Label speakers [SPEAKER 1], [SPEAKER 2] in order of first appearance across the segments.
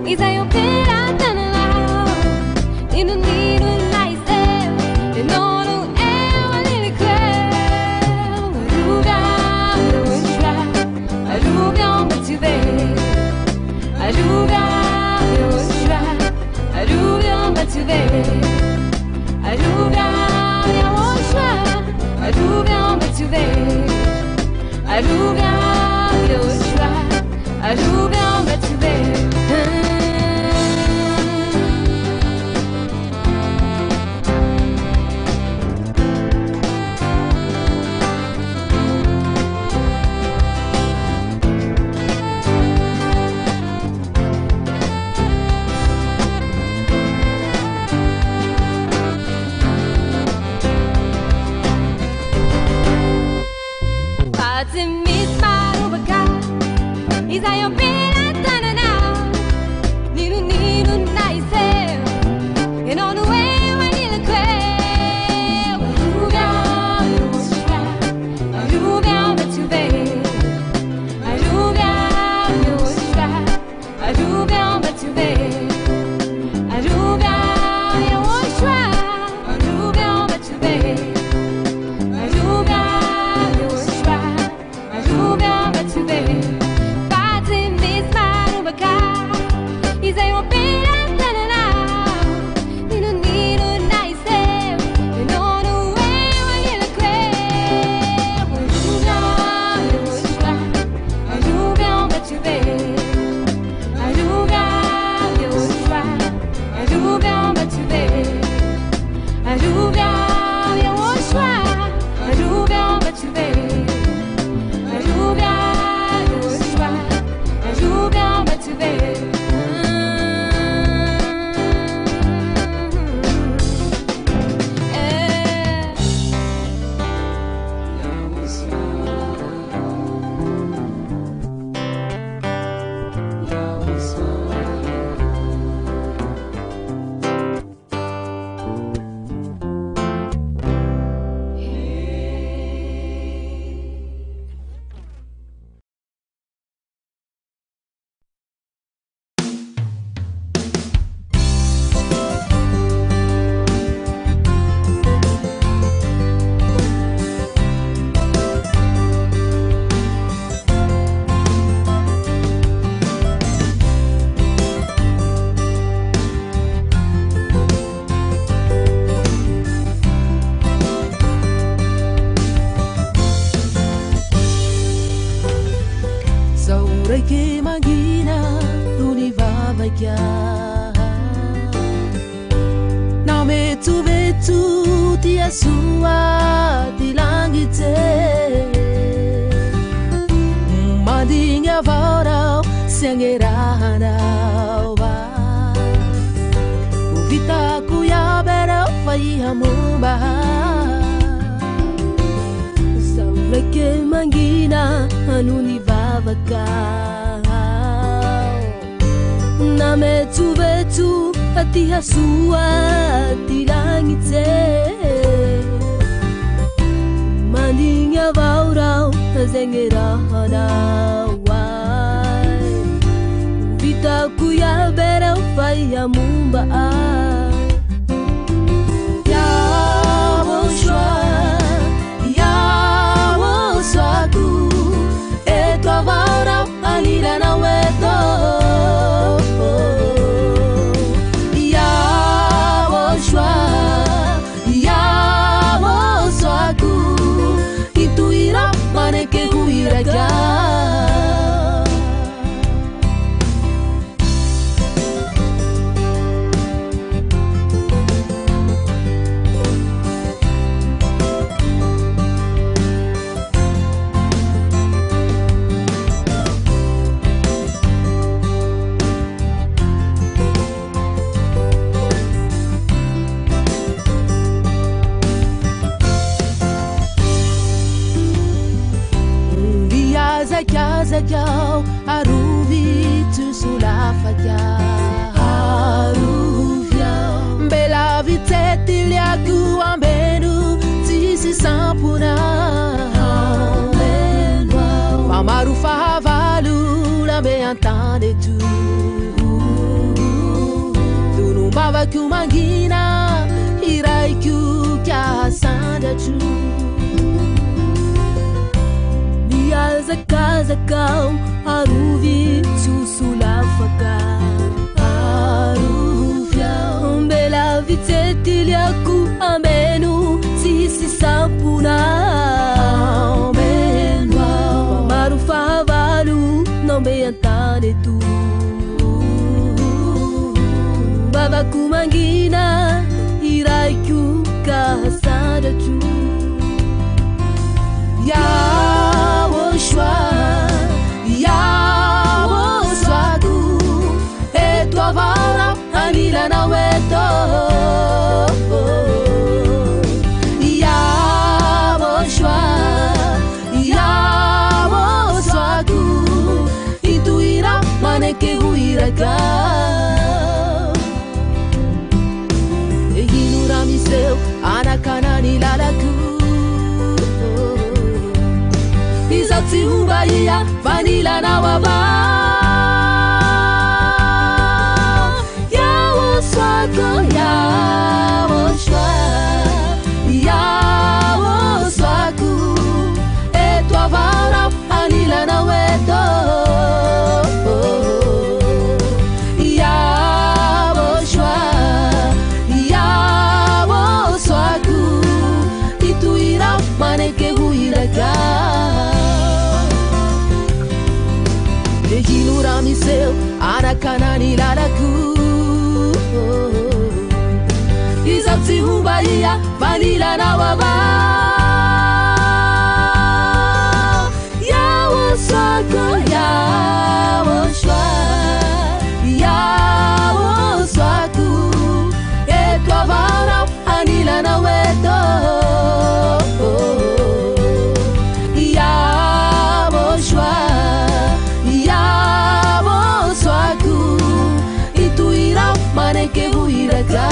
[SPEAKER 1] He's a huiraga. Na metu tia sua di langit mandinga vara sengerana wa uvita kuya bera fai hamumba sauleke mangina anuni vavaka na metu tia sua di langit mandinga vara sengerana vita kuya bera fai hamumba ya woshwa ya woswaku etwa vara alira na weto ya woshwa ya woswaku ituira maneke huiraga. Zakau aruvi tu sulafaya aruvia bela vitete liaku ambenu tisi sampuna mamaru favalu la me entende tu nu bava kumangina iraiku kya sanda tu Zakau aruvi susulafaka aruvia bela vitete liaku amenu sisi sampuna menwa marufa valu não me entende tu baba kumangina iraiku kasada tu ya woshwa ya woswaku etwa vara anila na weto ya woshwa ya woswaku ituira maneke huiraga eginura miseu anakanani lalaku Izati ubaya vanila na waba ya woswako ya woshwa ya woswaku etwa vara anila na weto ya woshwa ya woswaku ituira maneke huiraga Ejinura miseu anakanani lalaku Izati ubaya vanila na waba ya woswako ya woshwa ya woswaku etwa vara anila na weto ya woshwa maneke huiraga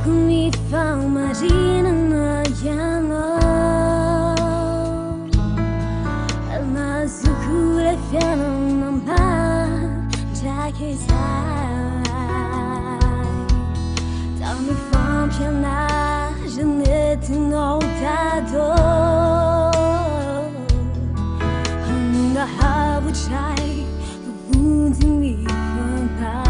[SPEAKER 1] me found Marina na Yano Alma Zukura Fiano Mama Jackie's high Tell me from Piana Jeanette no Dado And I have a child wounding me from past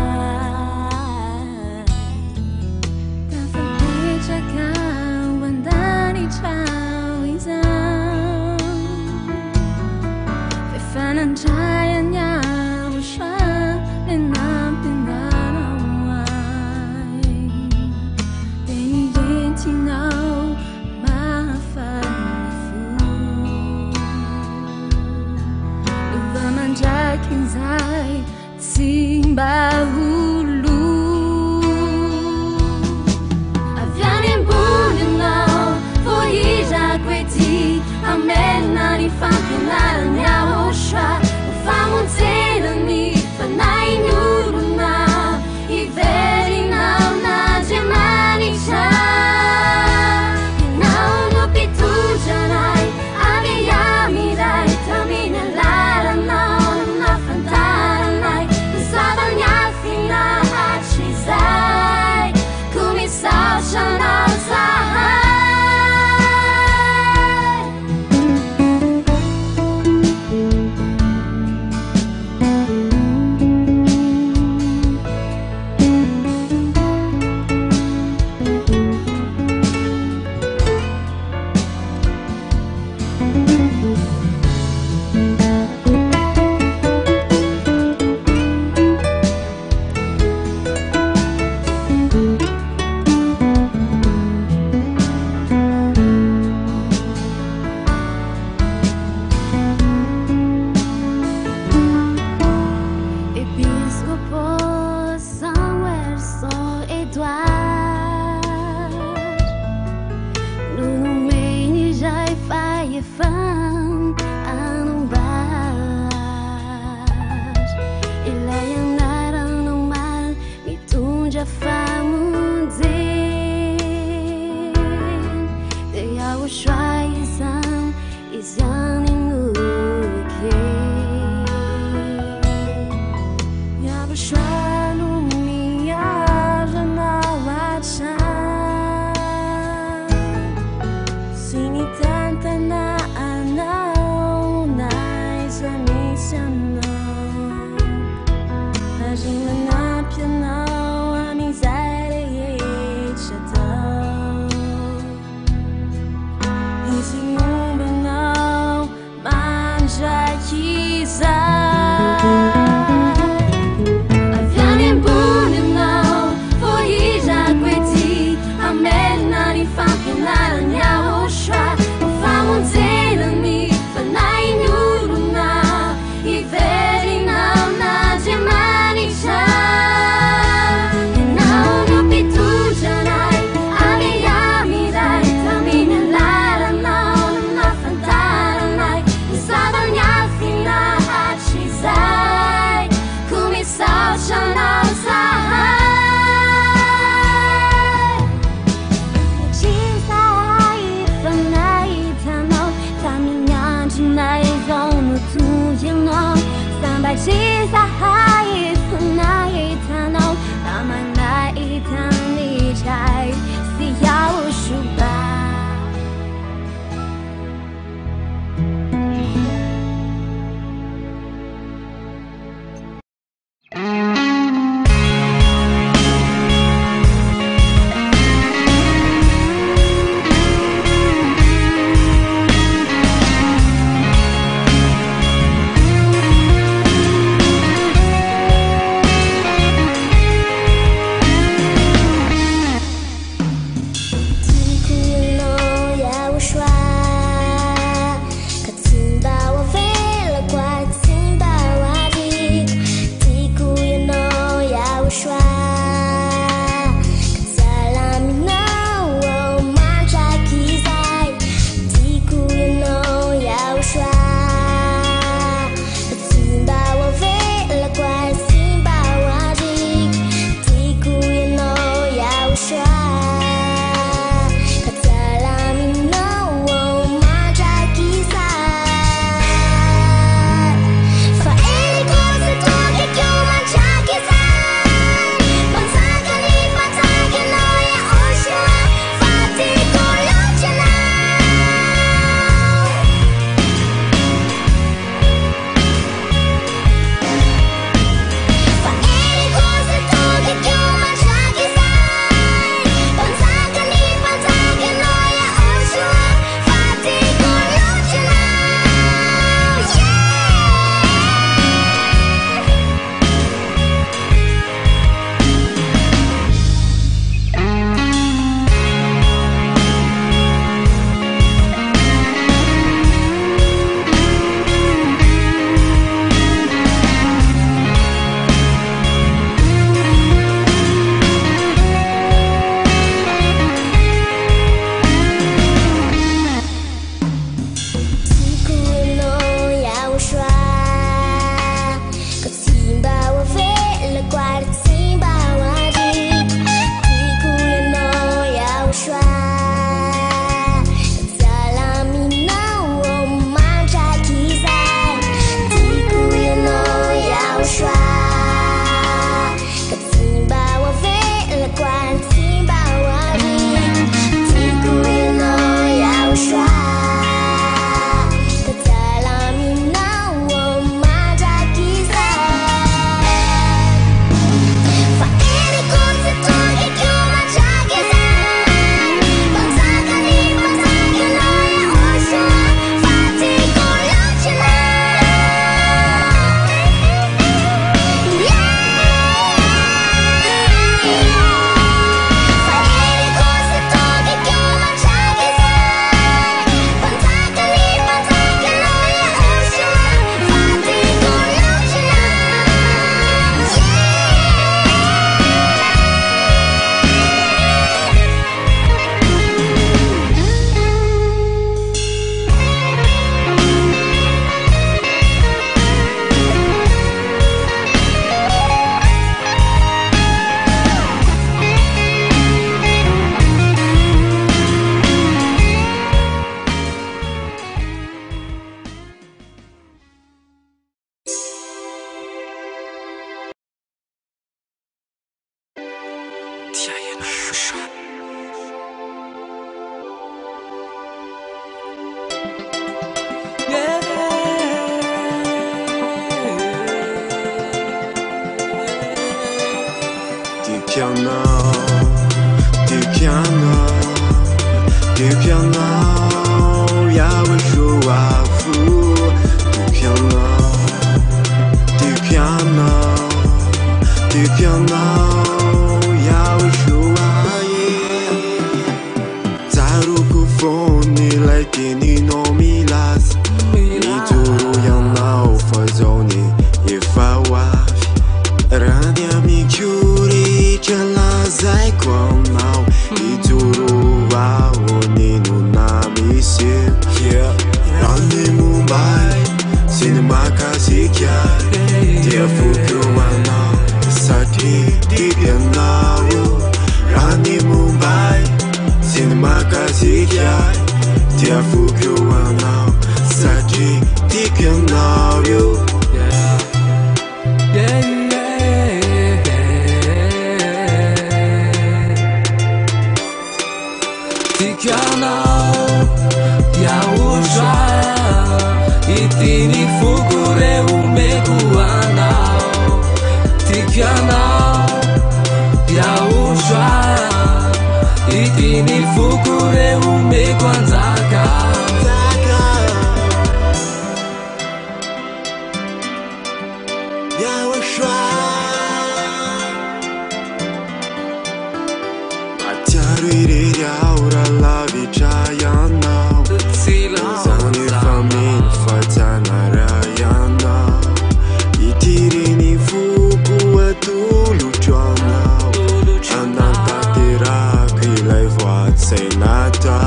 [SPEAKER 1] Anh trai ở nhà buổi sáng nên nam tình đã ở ngoài tình duyên chỉ nào mà phần phụ và mang trái kinh dài xin bao lu avviene buio now fuori da quei ti a me nari fa pianare andiamo scià famo un zelo mi fa nai nuruna I veri na una gemani c'ha na uno pitu janai abbiami dai tamina lara na una fantara nai sabanya fina accisai come sa shana sa
[SPEAKER 2] Du piano, jag vill sjua fu. Du piano, du piano, du piano, jag vill sjua Zaruku foni lai tini no milas. Ni turu yang nao fa zoni e fa wafi. Radia mi chiuri cela zai quam nao. Ni turu wa oni no nami si. Rani Mumbai, cinema kasi kya. Dia fuku wana, sati di piano. Rani Mumbai, cinema kasi kya. Dia fuku wana, sati di piano.
[SPEAKER 3] Itini fukure umekuana Tikiana ya ushwa Itini fukure umekuanzaka
[SPEAKER 2] Ya ushwa Atari ya ura la vichayana Zani famin fatana rayana Itirini fuku atulu chwana Ananta tira kilai vuat senata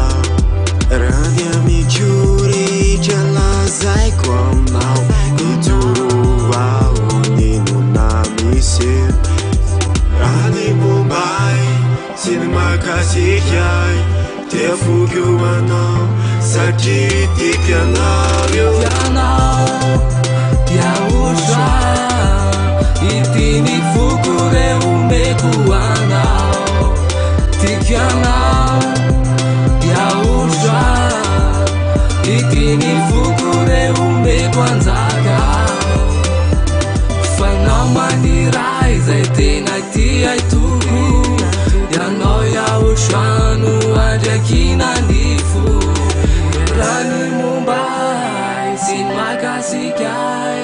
[SPEAKER 2] Radia mi chiuri cela zai quam nau Ituru wa uninu nami si Rani Mumbai Cinema kasi kyai Te fuku anau Sati di piano
[SPEAKER 3] ya usha Itini fukure umekuana Tikiana ya usha Itini fukure umekuanzaka Fanamani raiza itena tia itugu Ya no ya ushanu aja kina ndifu Rani Mumbai, cinema kasi kai.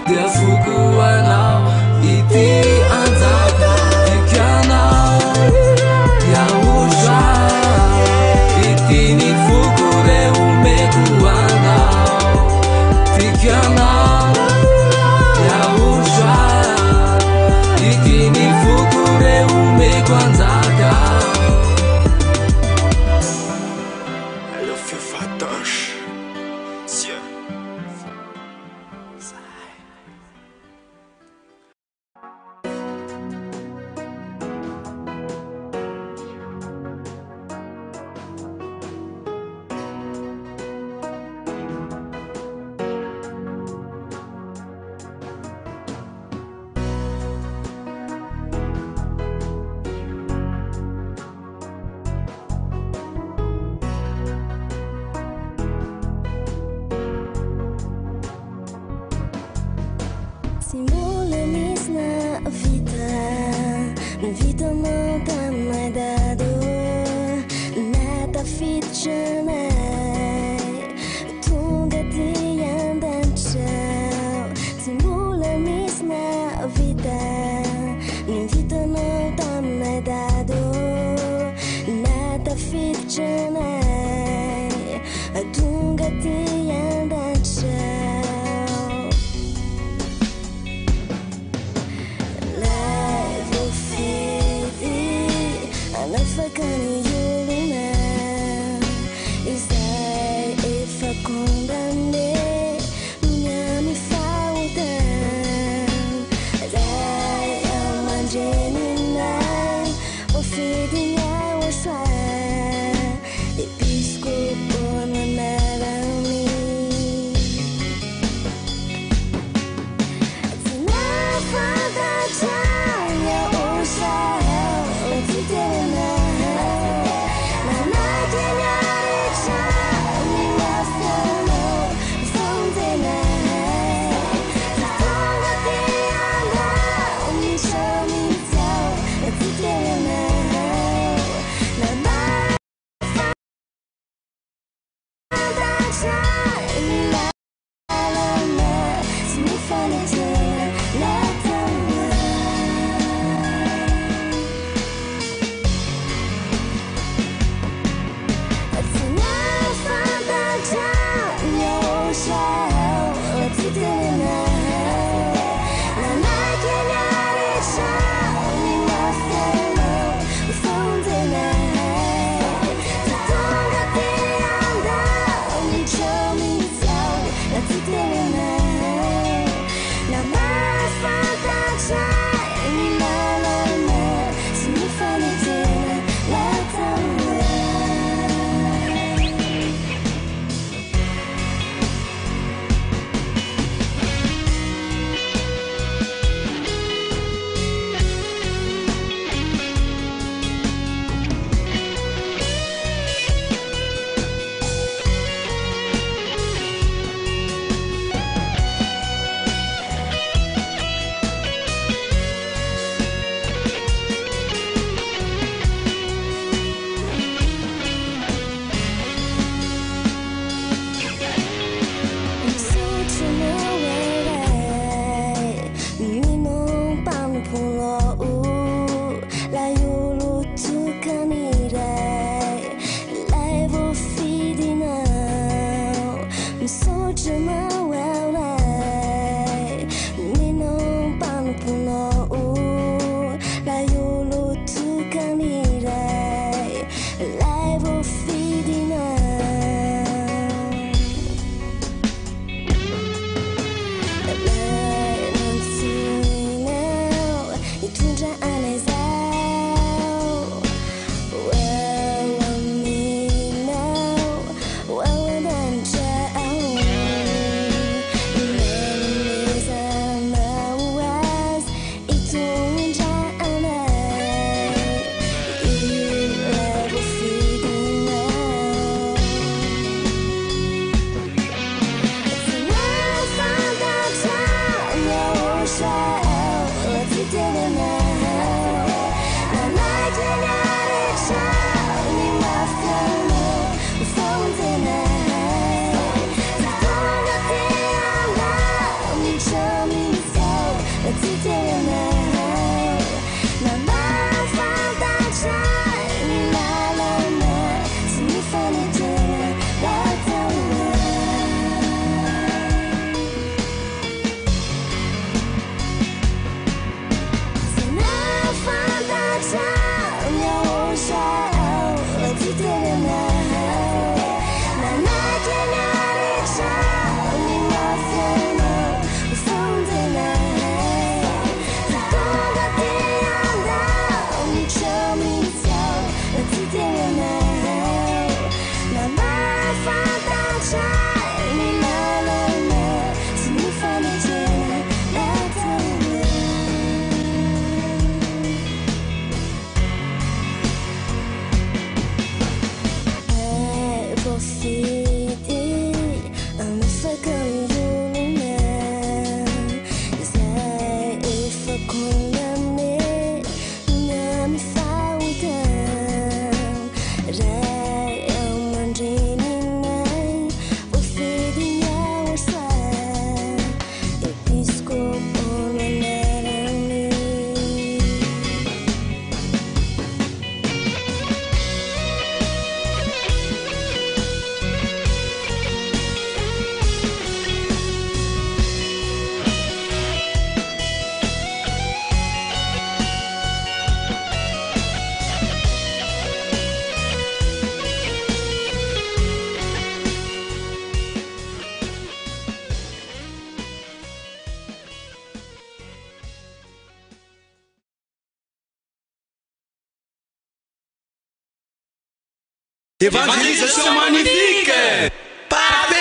[SPEAKER 3] Dia fuku anao, iti anzaka. Tikiana, ya usha. Itini fukure umeku anao. Tikiana, ya usha. Itini fukure umeku anzaka. Évangélisation magnifique. Parfait.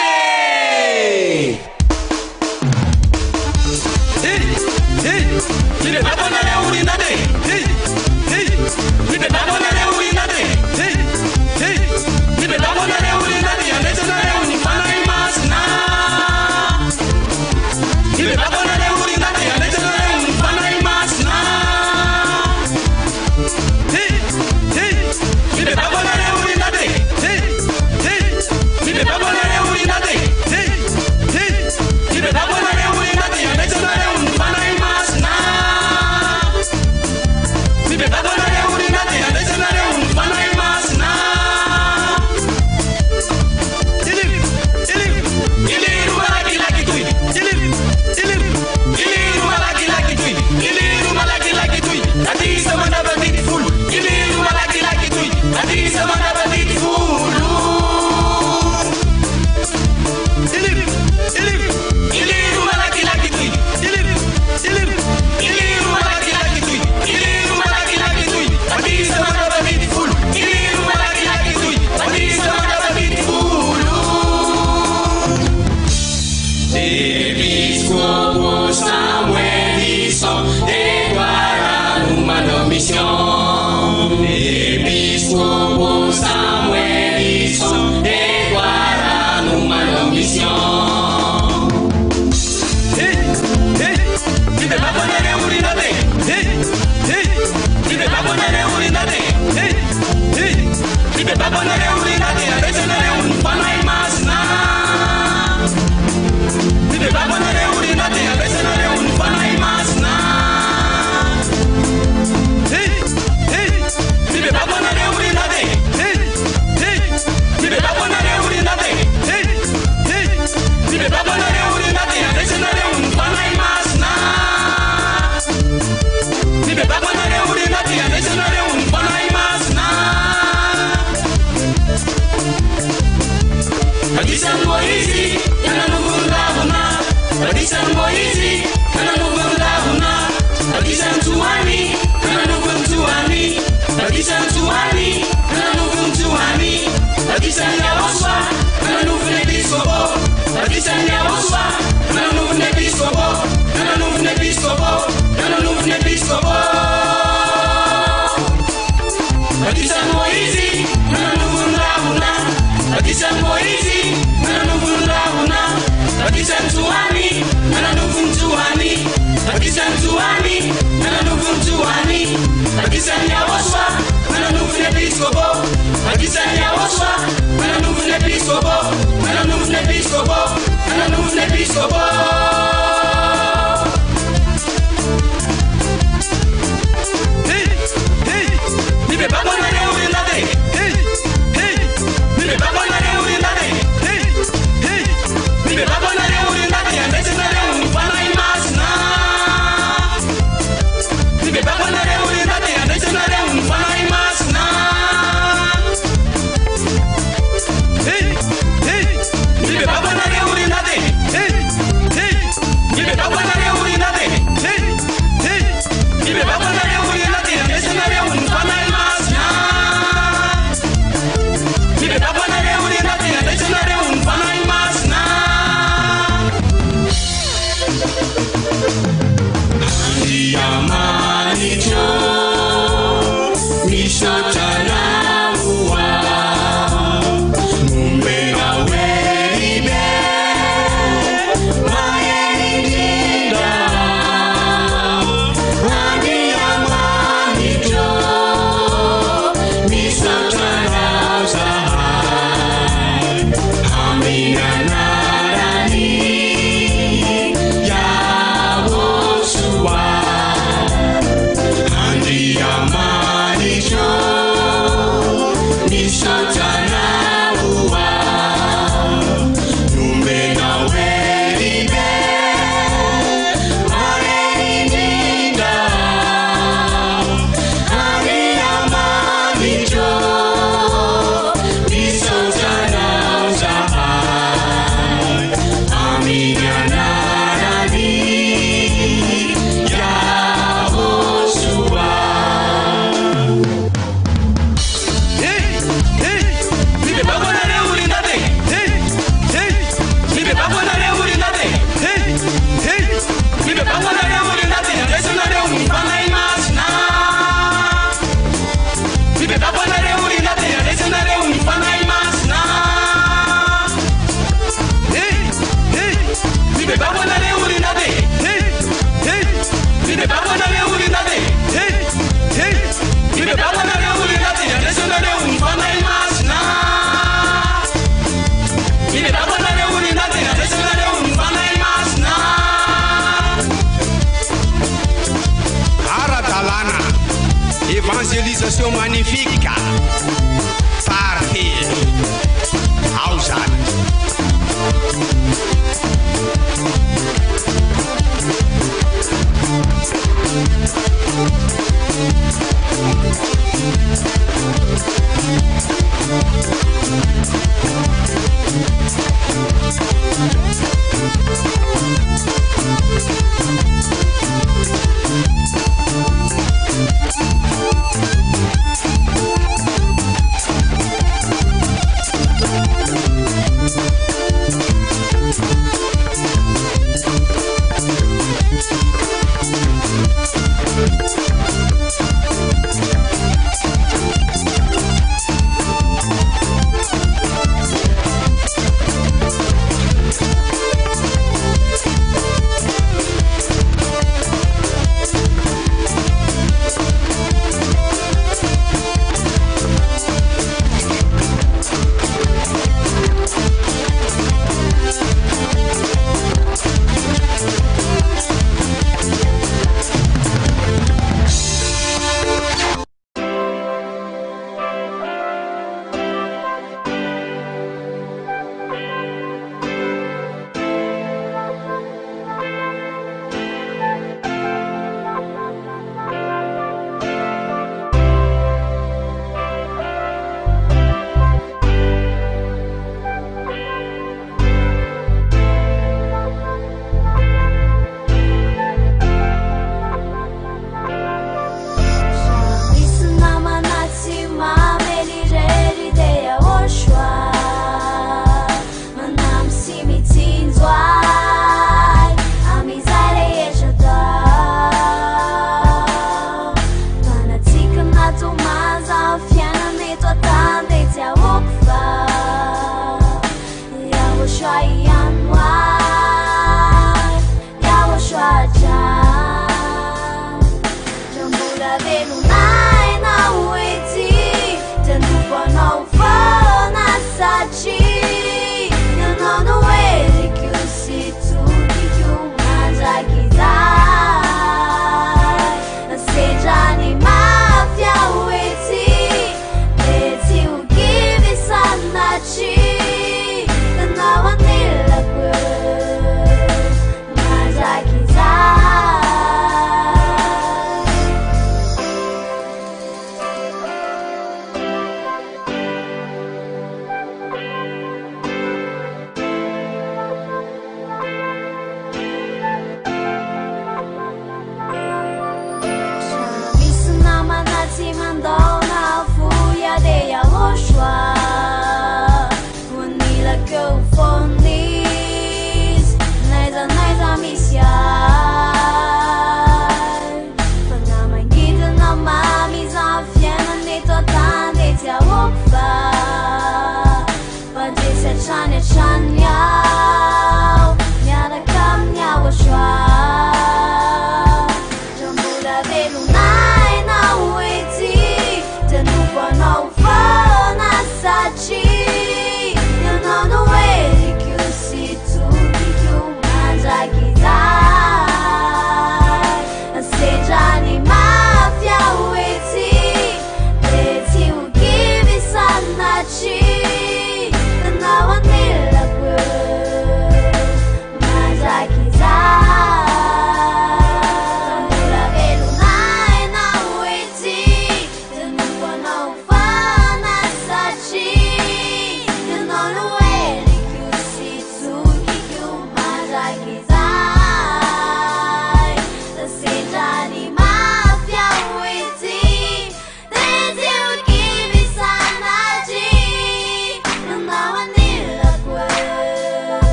[SPEAKER 3] Adisanya Oswa, Mana Nuvne Piscopo, Adisanya Oswa, Mana Nuvne Piscopo, Mana Nuvne Piscopo, Mana Nuvne Piscopo. Hey, hey, mi be baba na leo ni nade. Hey, hey, mi be baba na leo ni nade. Hey, hey, mi be baba na leo ni nade. Andese na leo ni fana imasna. Mi be baba na leo ni nade. Andese na leo ni fana imasna. Hey, hey, mi be baba na leo ni nade. Hey,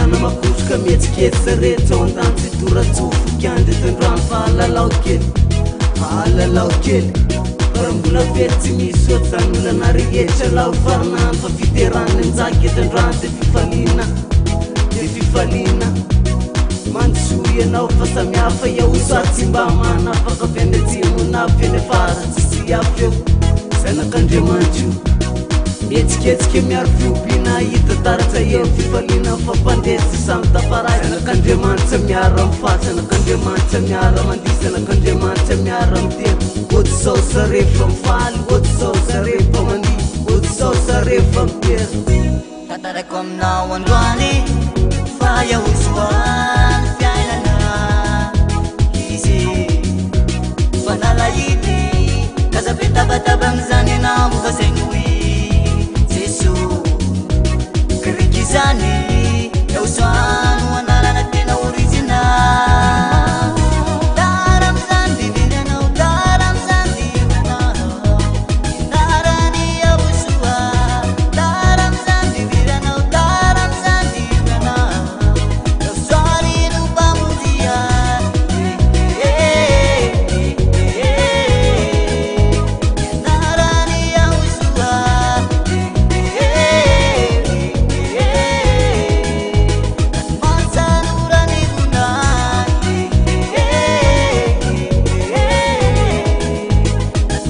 [SPEAKER 4] Fiarana makosoka mihetsiketsy zarehetra ao an-tany tsy toratsofo kiandry eto-ndrano fa alalao kely alalao kely fa mbola very tsy misy ohaty zany olana rehetra lao farinany fa fiterana anjaky eto-ndrano de fifaliana mandsoy ianao fa samihafa iaoso tsy mba manafaka avy any atsimo na avy any afara tsisy afy eo zanak'Andriamanitra mihetsiketsika miaro fiompiana hita taratsa eo fifaliana fa mpandesy samy taparay zanak'Andriamanitra miara mifaly zanak'Andriamanitra miara mandihy zanak'Andriamanitra miara miteny ohaty zao zarefa mifaly ohaty zao zarefa mandihy ohaty zao zarefa mitery
[SPEAKER 5] tantarako aminao androany fa iahosoany fiainana izy fa nalahity kazabe-tabatabagny zany anao fa zaignoy Jesu kiriki zany iahosoano analana tena original daram zany diviranao daram zany diviranao darany iahosoa daram zany diviranao daram zany diviranao iahosoary no mpamonjia darany iahosoa mansanurani bunai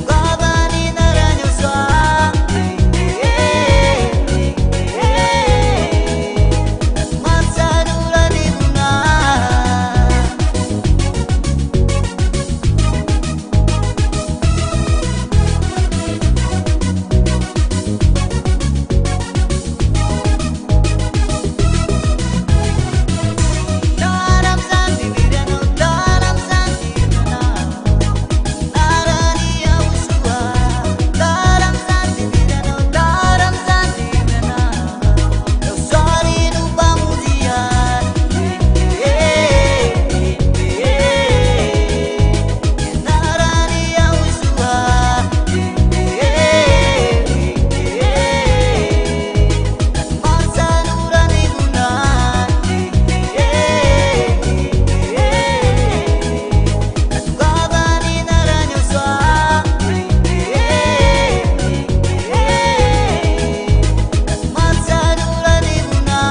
[SPEAKER 5] gabani naranyosa mansanurani bunai daram zani diviranao daram zani diviranao darani iahosoa daram zani diviranao daram zani diviranao iahosoary no mpamonjia darany iahosoa mansanurani bunai gabani naranyosa mansanurani bunai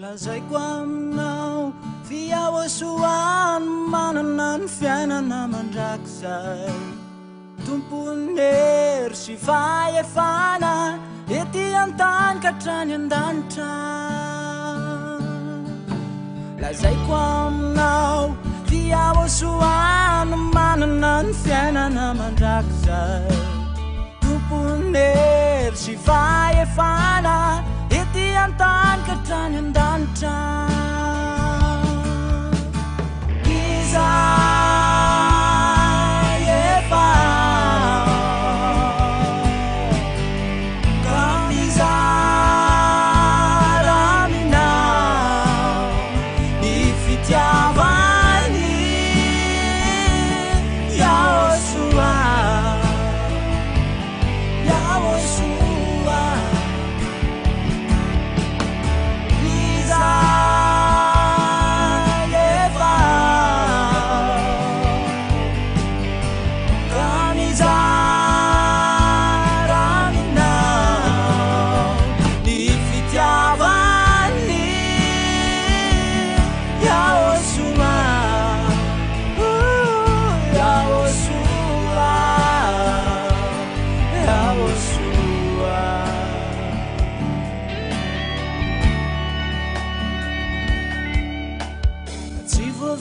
[SPEAKER 6] lazaiko aminao fiahosoany manana ny fiainana mandrakizay tompony hery sy fahefana ety an-tany ka hatrany an-danitra lazaiko aminao fiahosoany manana ny fiainana mandrakizay tompony hery sy fahefana ety an-tany ka hatrany an-danitra izay efa ka mizara aminao ny fitiavany iahosoa iahosoa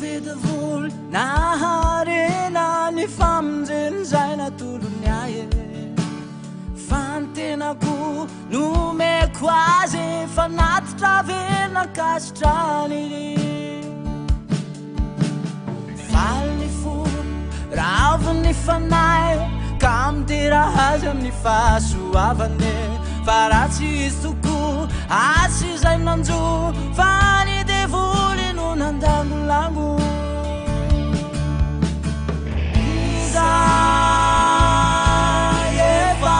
[SPEAKER 6] navidavoly naharena ny famonjeny zay natolony ahy fantenako nomeko azy fa natitra velona kasitrany faly fo raviny fanahy ka midiraha azy amin'ny fahasoavany fa raha tsy izy toko asy zay nanjo fa ny devoly no nandangolago izay efa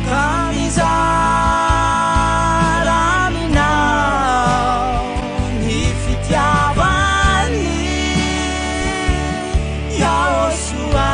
[SPEAKER 6] ka mizara aminao ny fitiavany Yahoshua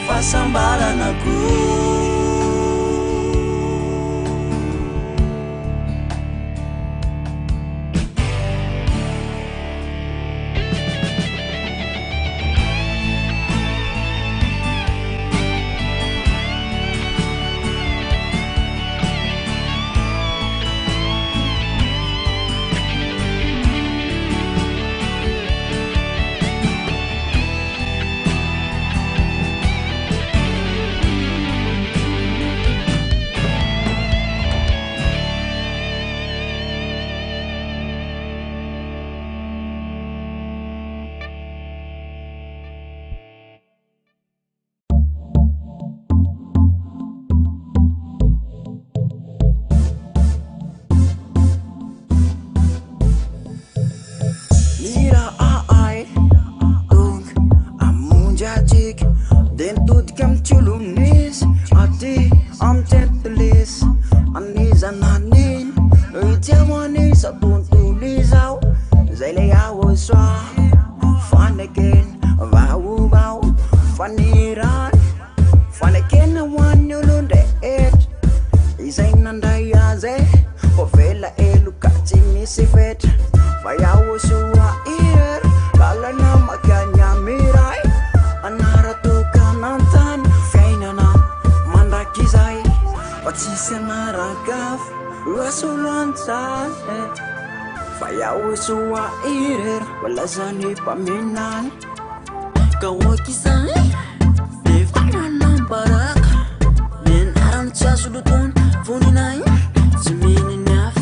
[SPEAKER 6] Fasambaranaku Yahoshua irer wala zani paminan kawakisai defana barak men aram chasudutun funinai ziminaf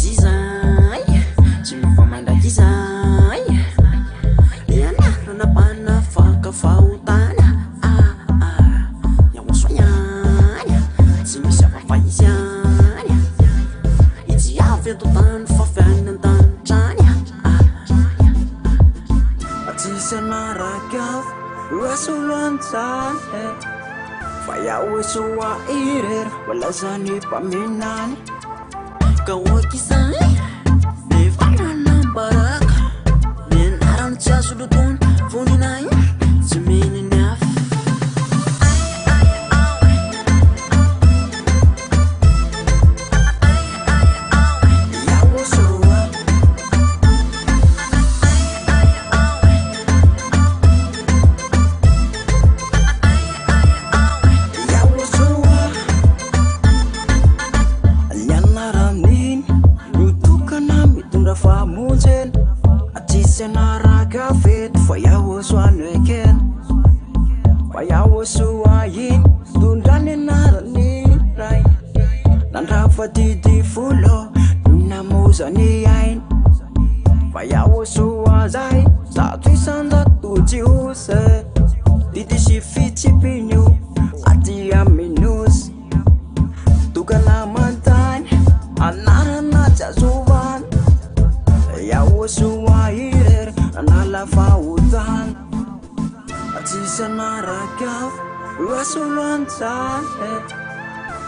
[SPEAKER 6] Zizai, tu me uasulanzane fayawesuwa irer walazani paminani kawakisani befanana baraka men aran chasudutun funinai ziminina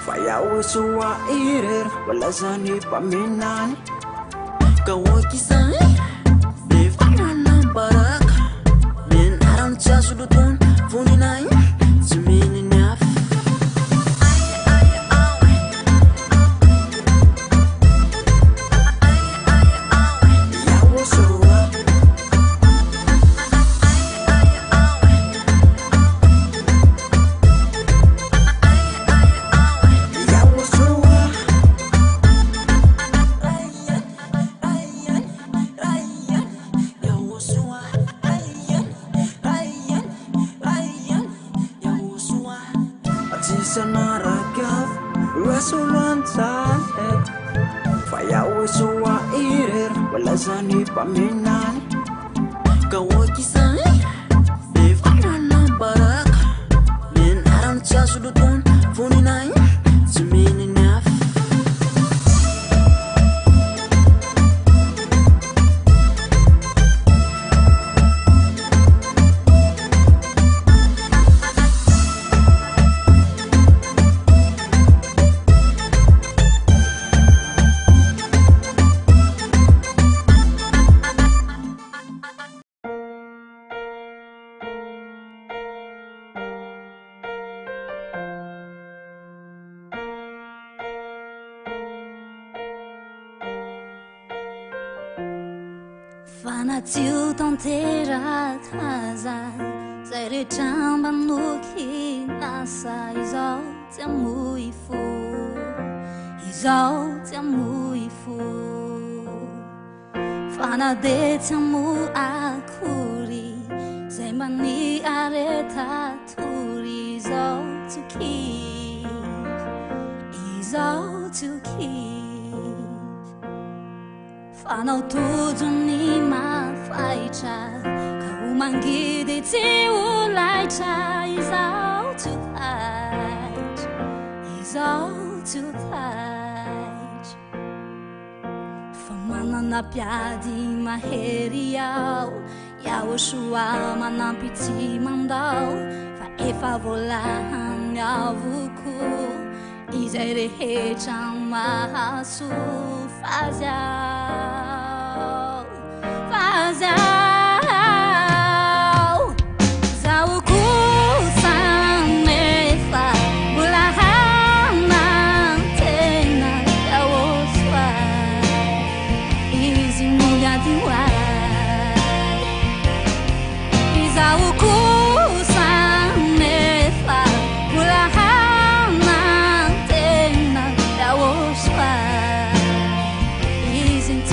[SPEAKER 6] Fayawesuwa irer walazani paminani kawakisani befanana baraka men aran chasudutun funinai ziminina fayawesuwa irer walazani paminani kawakisani befanana baraka men aran chasudutun funinai ziminina
[SPEAKER 1] Fanatil tantera casa Zare chamba nuki nasa Izao tia muifu Izao tia muifu Fanade tia mu akuri Zemani areta turi Izao to keep Izao to keep Fanau tudo ni ma faicha Kaumangide ti ulaicha Is all too tight Is all too tight Famana na piadi maheriau Yao shua manapiti mandau Fa efa volahan yavuku Izere hechang mahasu fazia Isn't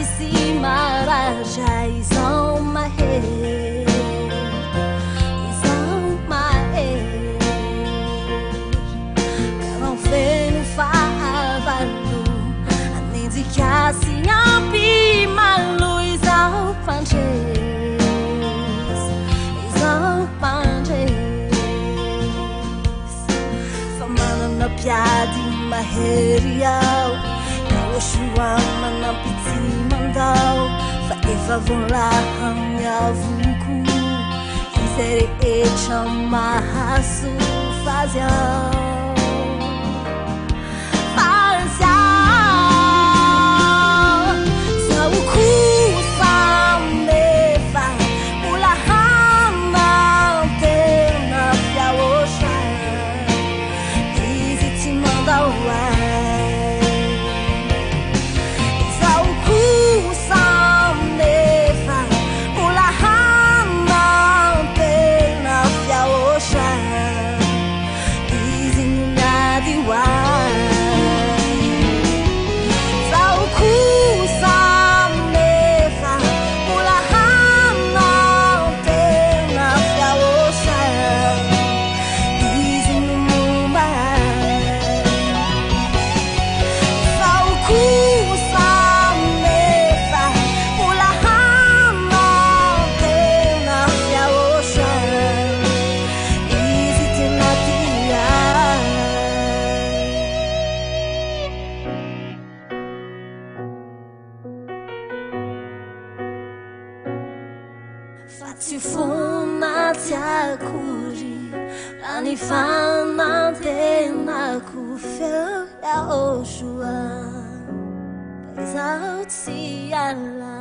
[SPEAKER 1] see my eyes on my head. It's on my head. Não vem no favalo. A nem de que assim a pi my luz ao panches. It's on panches. Famana na piada my head out. Shua na piti mandau fa eva vola hamya vuku Kisere e chama hasu fazia Sa uku sameva Ula hama tena fia osha Easy to mandau Fatifuna tiakuri Rani fana tena kufel ya oshua Without siala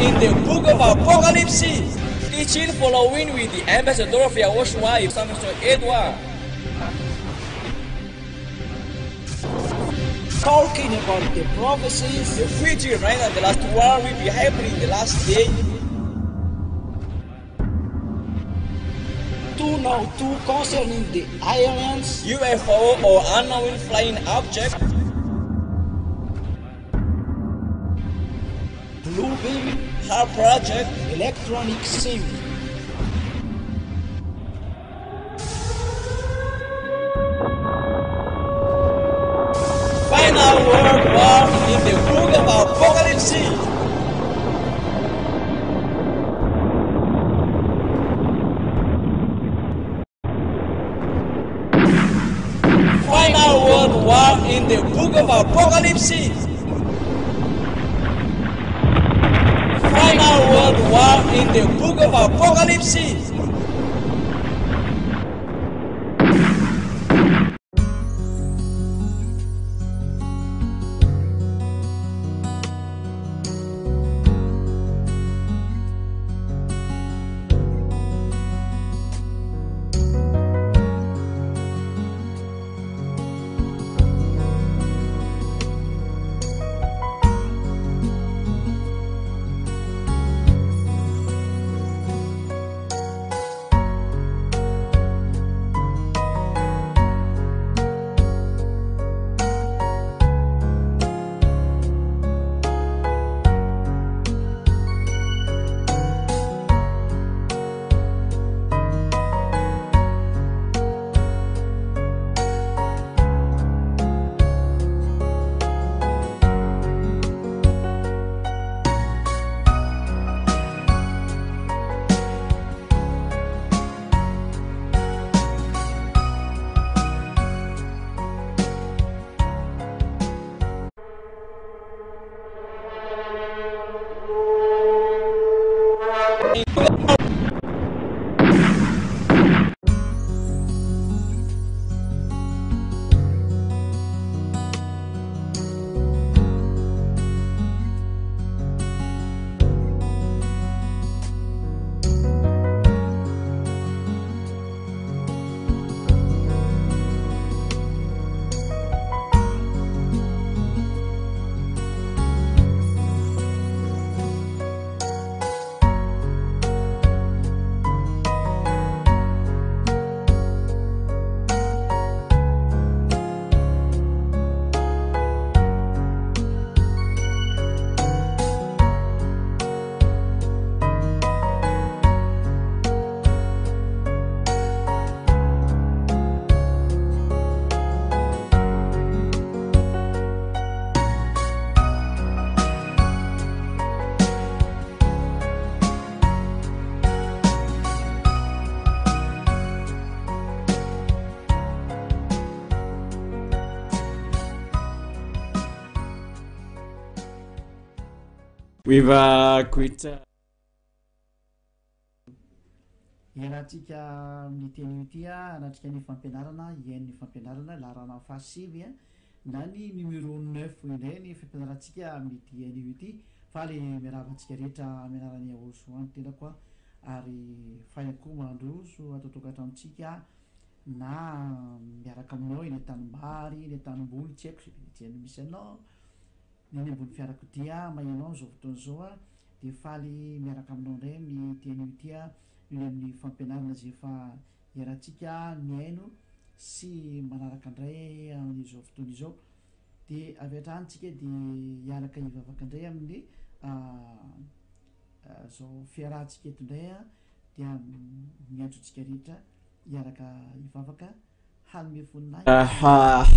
[SPEAKER 3] in the book of Apocalypse, teaching following with the ambassador of Yahushua, Samson Edward.
[SPEAKER 6] Talking about the prophecies,
[SPEAKER 3] The future right and the last war will be happening in the last day.
[SPEAKER 6] two concerning the aliens,
[SPEAKER 3] UFO or unknown flying object,
[SPEAKER 6] blue beam,
[SPEAKER 3] HAR project,
[SPEAKER 6] electronic SIM.
[SPEAKER 3] final world war in the book of Apocalypse. Final world war in the book of Apocalypse. Final world war in the book of Apocalypse.
[SPEAKER 7] We've quit.
[SPEAKER 8] Iarahantsika amin'ny teny io ty anatrika ny fampianarana iain'ny fampianarana larana fahasivy na ny numéro 9 indray ny fampianarantsika amin'ny diany io ty fa le miaravantsika rehetra amianarany ahoso any tena koa ary fainako mandroso atotokatrantsika na miaraka aminao eny tanimbary eny tanimbony tsy haiko zay misy anao ny ambony fiarakodia mayanao zao fotoana zao de faly miaraka aminao ndray amin'ny teny io ty ny amin'ny fampianarana zay fa iarahantsika miaino sy manaraka indray amin'izao fotoana izao de avy hatranintsika de hiaraka hivavaka indray amin'ny zao fiarahantsika eto indray dia miantrotsika rehetra hiaraka hivavaka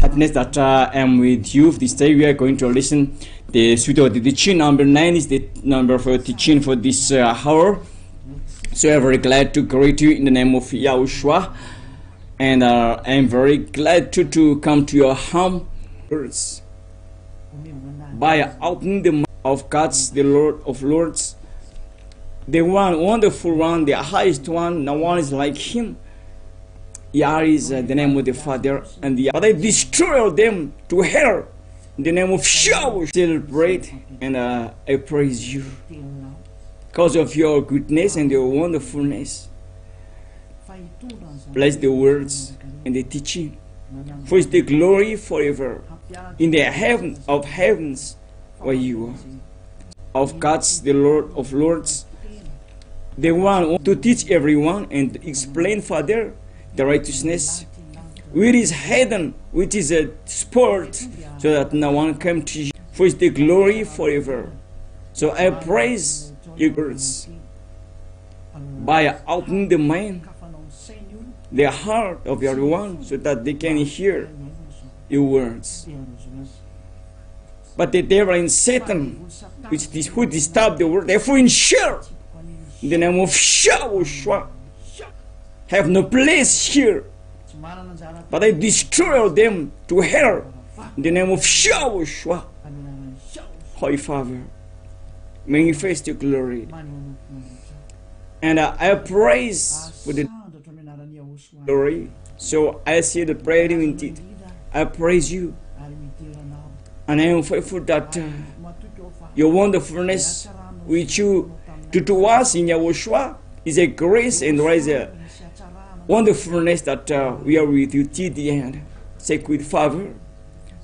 [SPEAKER 7] happiness that I'm with you. This day we are going to listen the suite of the teaching. Number 9 is the number for teaching for this hour. So I'm very glad to greet you in the name of Yahushua, and I'm very glad to come to your home by opening the mouth of God's, the Lord of Lords, the one wonderful one, the highest one. No one is like him. Yah is the name of the Father, and the other destroy them to hell in the name of Yahweh. Celebrate, and I praise you. because of your goodness and your wonderfulness. Bless the words and the teaching. For it's the glory forever in the heaven of heavens where you are. Of God's, the Lord of Lords, the one to teach everyone and explain further the righteousness, which is hidden, which is a sport, so that no one come to you. For it's the glory forever. So I praise your words by opening the mind, the heart of everyone, so that they can hear your words. But the devil and Satan, who disturb the word, therefore ensure in the name of Yahushua, have no place here. But I destroy them to hell in the name of Yahushua. Holy Father, manifest your glory. And I praise for the glory. So I say the prayer indeed. I praise you. And I am faithful that your wonderfulness which you do to us in Yahushua is a grace and there is a wonderfulness that we are with you till the end. Sacred Father,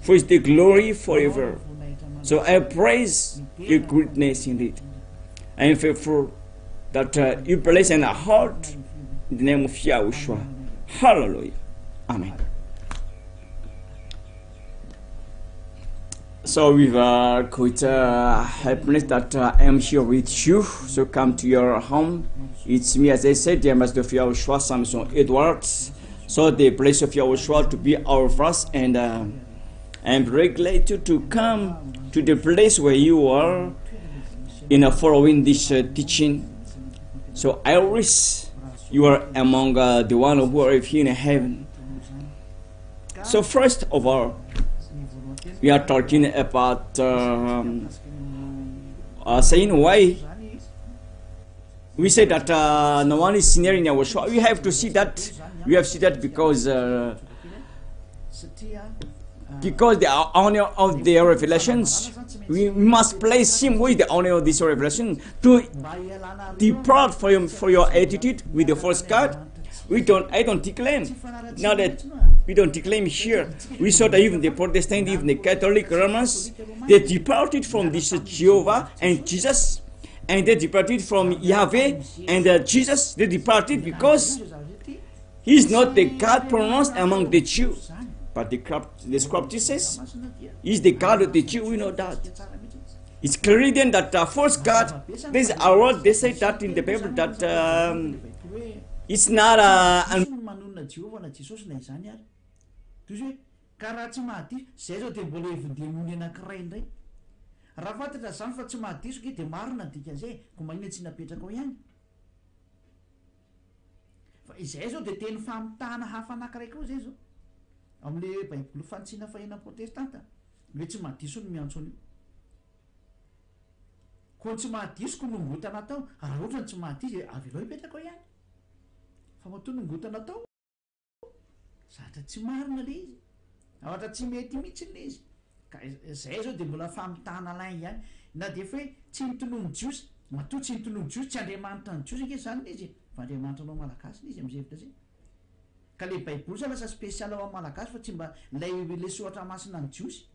[SPEAKER 7] for it's the glory forever. So I praise your greatness indeed. I am faithful that you place in our heart in the name of Yahushua. Hallelujah. Amen. So with quite happiness that I am here with you. So come to your home. It's me, as I said, the Ambassador of Yahushua, Samson Edwards. So the place of Yahushua to be our first, and I am very glad to come to the place where you are in following this teaching. So I wish you are among the one who are here in heaven. So first of all, we are talking about saying why we say that no one is sinner in our show. We have to see that. We have to see that because the honor of the revelations, we must place him with the honor of this revelation to depart for your attitude with the false God. I don't declaim. Now that we don't declaim here, we saw that even the Protestant, even the Catholic Romans, they departed from this Jehovah and Jesus, and they departed from Yahweh and Jesus. They departed because he is not the God pronounced among the Jews. But the scripture says he is the God of the Jews. We know that. It's clearly then that false God, there's a word, they say that in the Bible that it's not
[SPEAKER 8] amle Bible fantsina fahina protestanta le tsy mahadiso ny miantsony ko tsy mahadiso ko nongotana tao raha ohatra ny tsy mahadiso avy aloha ipetraka ihany fa mato nongotana tao zatra tsy marina le izy ohatra tsy mety mihitsy le izy ka zay zao de mbola famitana lain ihany na de fa tsy nitonomy jiosy mato tsy nitonomy jiosy tsy andriamanitra ny jiosy nke zany izy fa andriamanitra anao malagasy izy amizevitra zay ka le Baiboly sa lasa spesialy ao malagasy fa tsy mba le soratra masina ny jiosy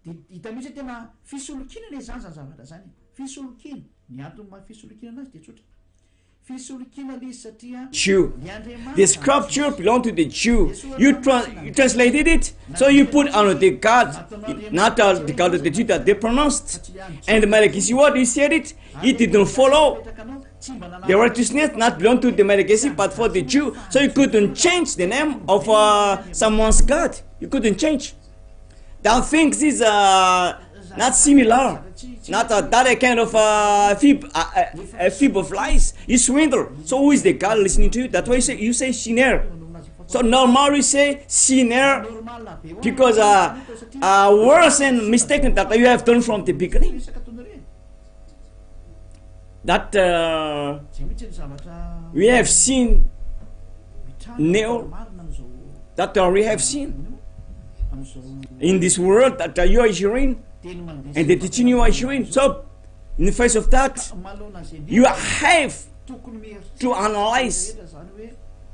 [SPEAKER 8] de hita mihitsy tena fisolokina le zany zavatra zany fisolokina ny antony ma fisolokina anazy de tsotra fisolokina le izy satria
[SPEAKER 7] Jew. The scripture belong to the Jew. You translated it, so you put on the God, not the God of the Jew that they pronounced. And Malachi, what he said it didn't follow. The righteousness not belong to the Malachi, but for the Jew. So you couldn't change the name of someone's God. You couldn't change. That things is not similar. Not that kind of fib of lies. You swindle. So who is the God listening to you? That's why you say sinner. So normally say sinner because worse and mistaken that you have done from the beginning. That we have seen now, that we have seen in this world that you are hearing and the teaching you are hearing. So In the face of that,
[SPEAKER 8] malona zay
[SPEAKER 7] you have
[SPEAKER 8] tokony mieritry
[SPEAKER 7] to analyze.
[SPEAKER 8] zany hoe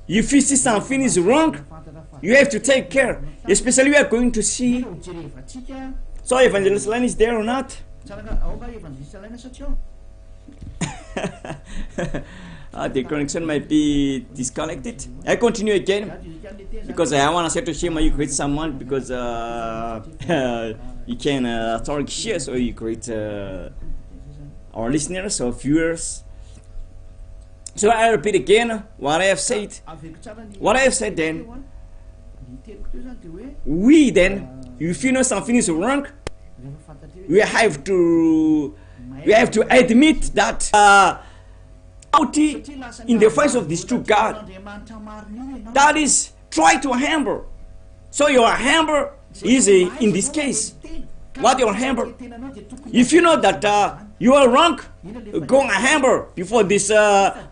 [SPEAKER 7] If you see something is wrong,
[SPEAKER 8] fantatra fa
[SPEAKER 7] you have to take care. Especially we are going to see.
[SPEAKER 8] ho jerevantsika
[SPEAKER 7] So Evangelist Len is there or not?
[SPEAKER 8] tsaraka ao nga evangelista laina satria
[SPEAKER 7] The connection might be disconnected. I continue again because I want to say to share you create someone because you can talk here, so you create our listeners or viewers. So I repeat again what I have said.
[SPEAKER 8] aveko tsara ny
[SPEAKER 7] What I have said then,
[SPEAKER 8] ny teliko teo zany de hoe
[SPEAKER 7] we then, if you know something is wrong,
[SPEAKER 8] rehefa fantatry hoe
[SPEAKER 7] we have to admit that guilty in the face of this true God.
[SPEAKER 8] andriamanitra marina io ianao
[SPEAKER 7] That is, try to humble. So your humble is in this case. What your humble?
[SPEAKER 8] tenanao de tokony
[SPEAKER 7] If you know that you are wrong, go and humble before this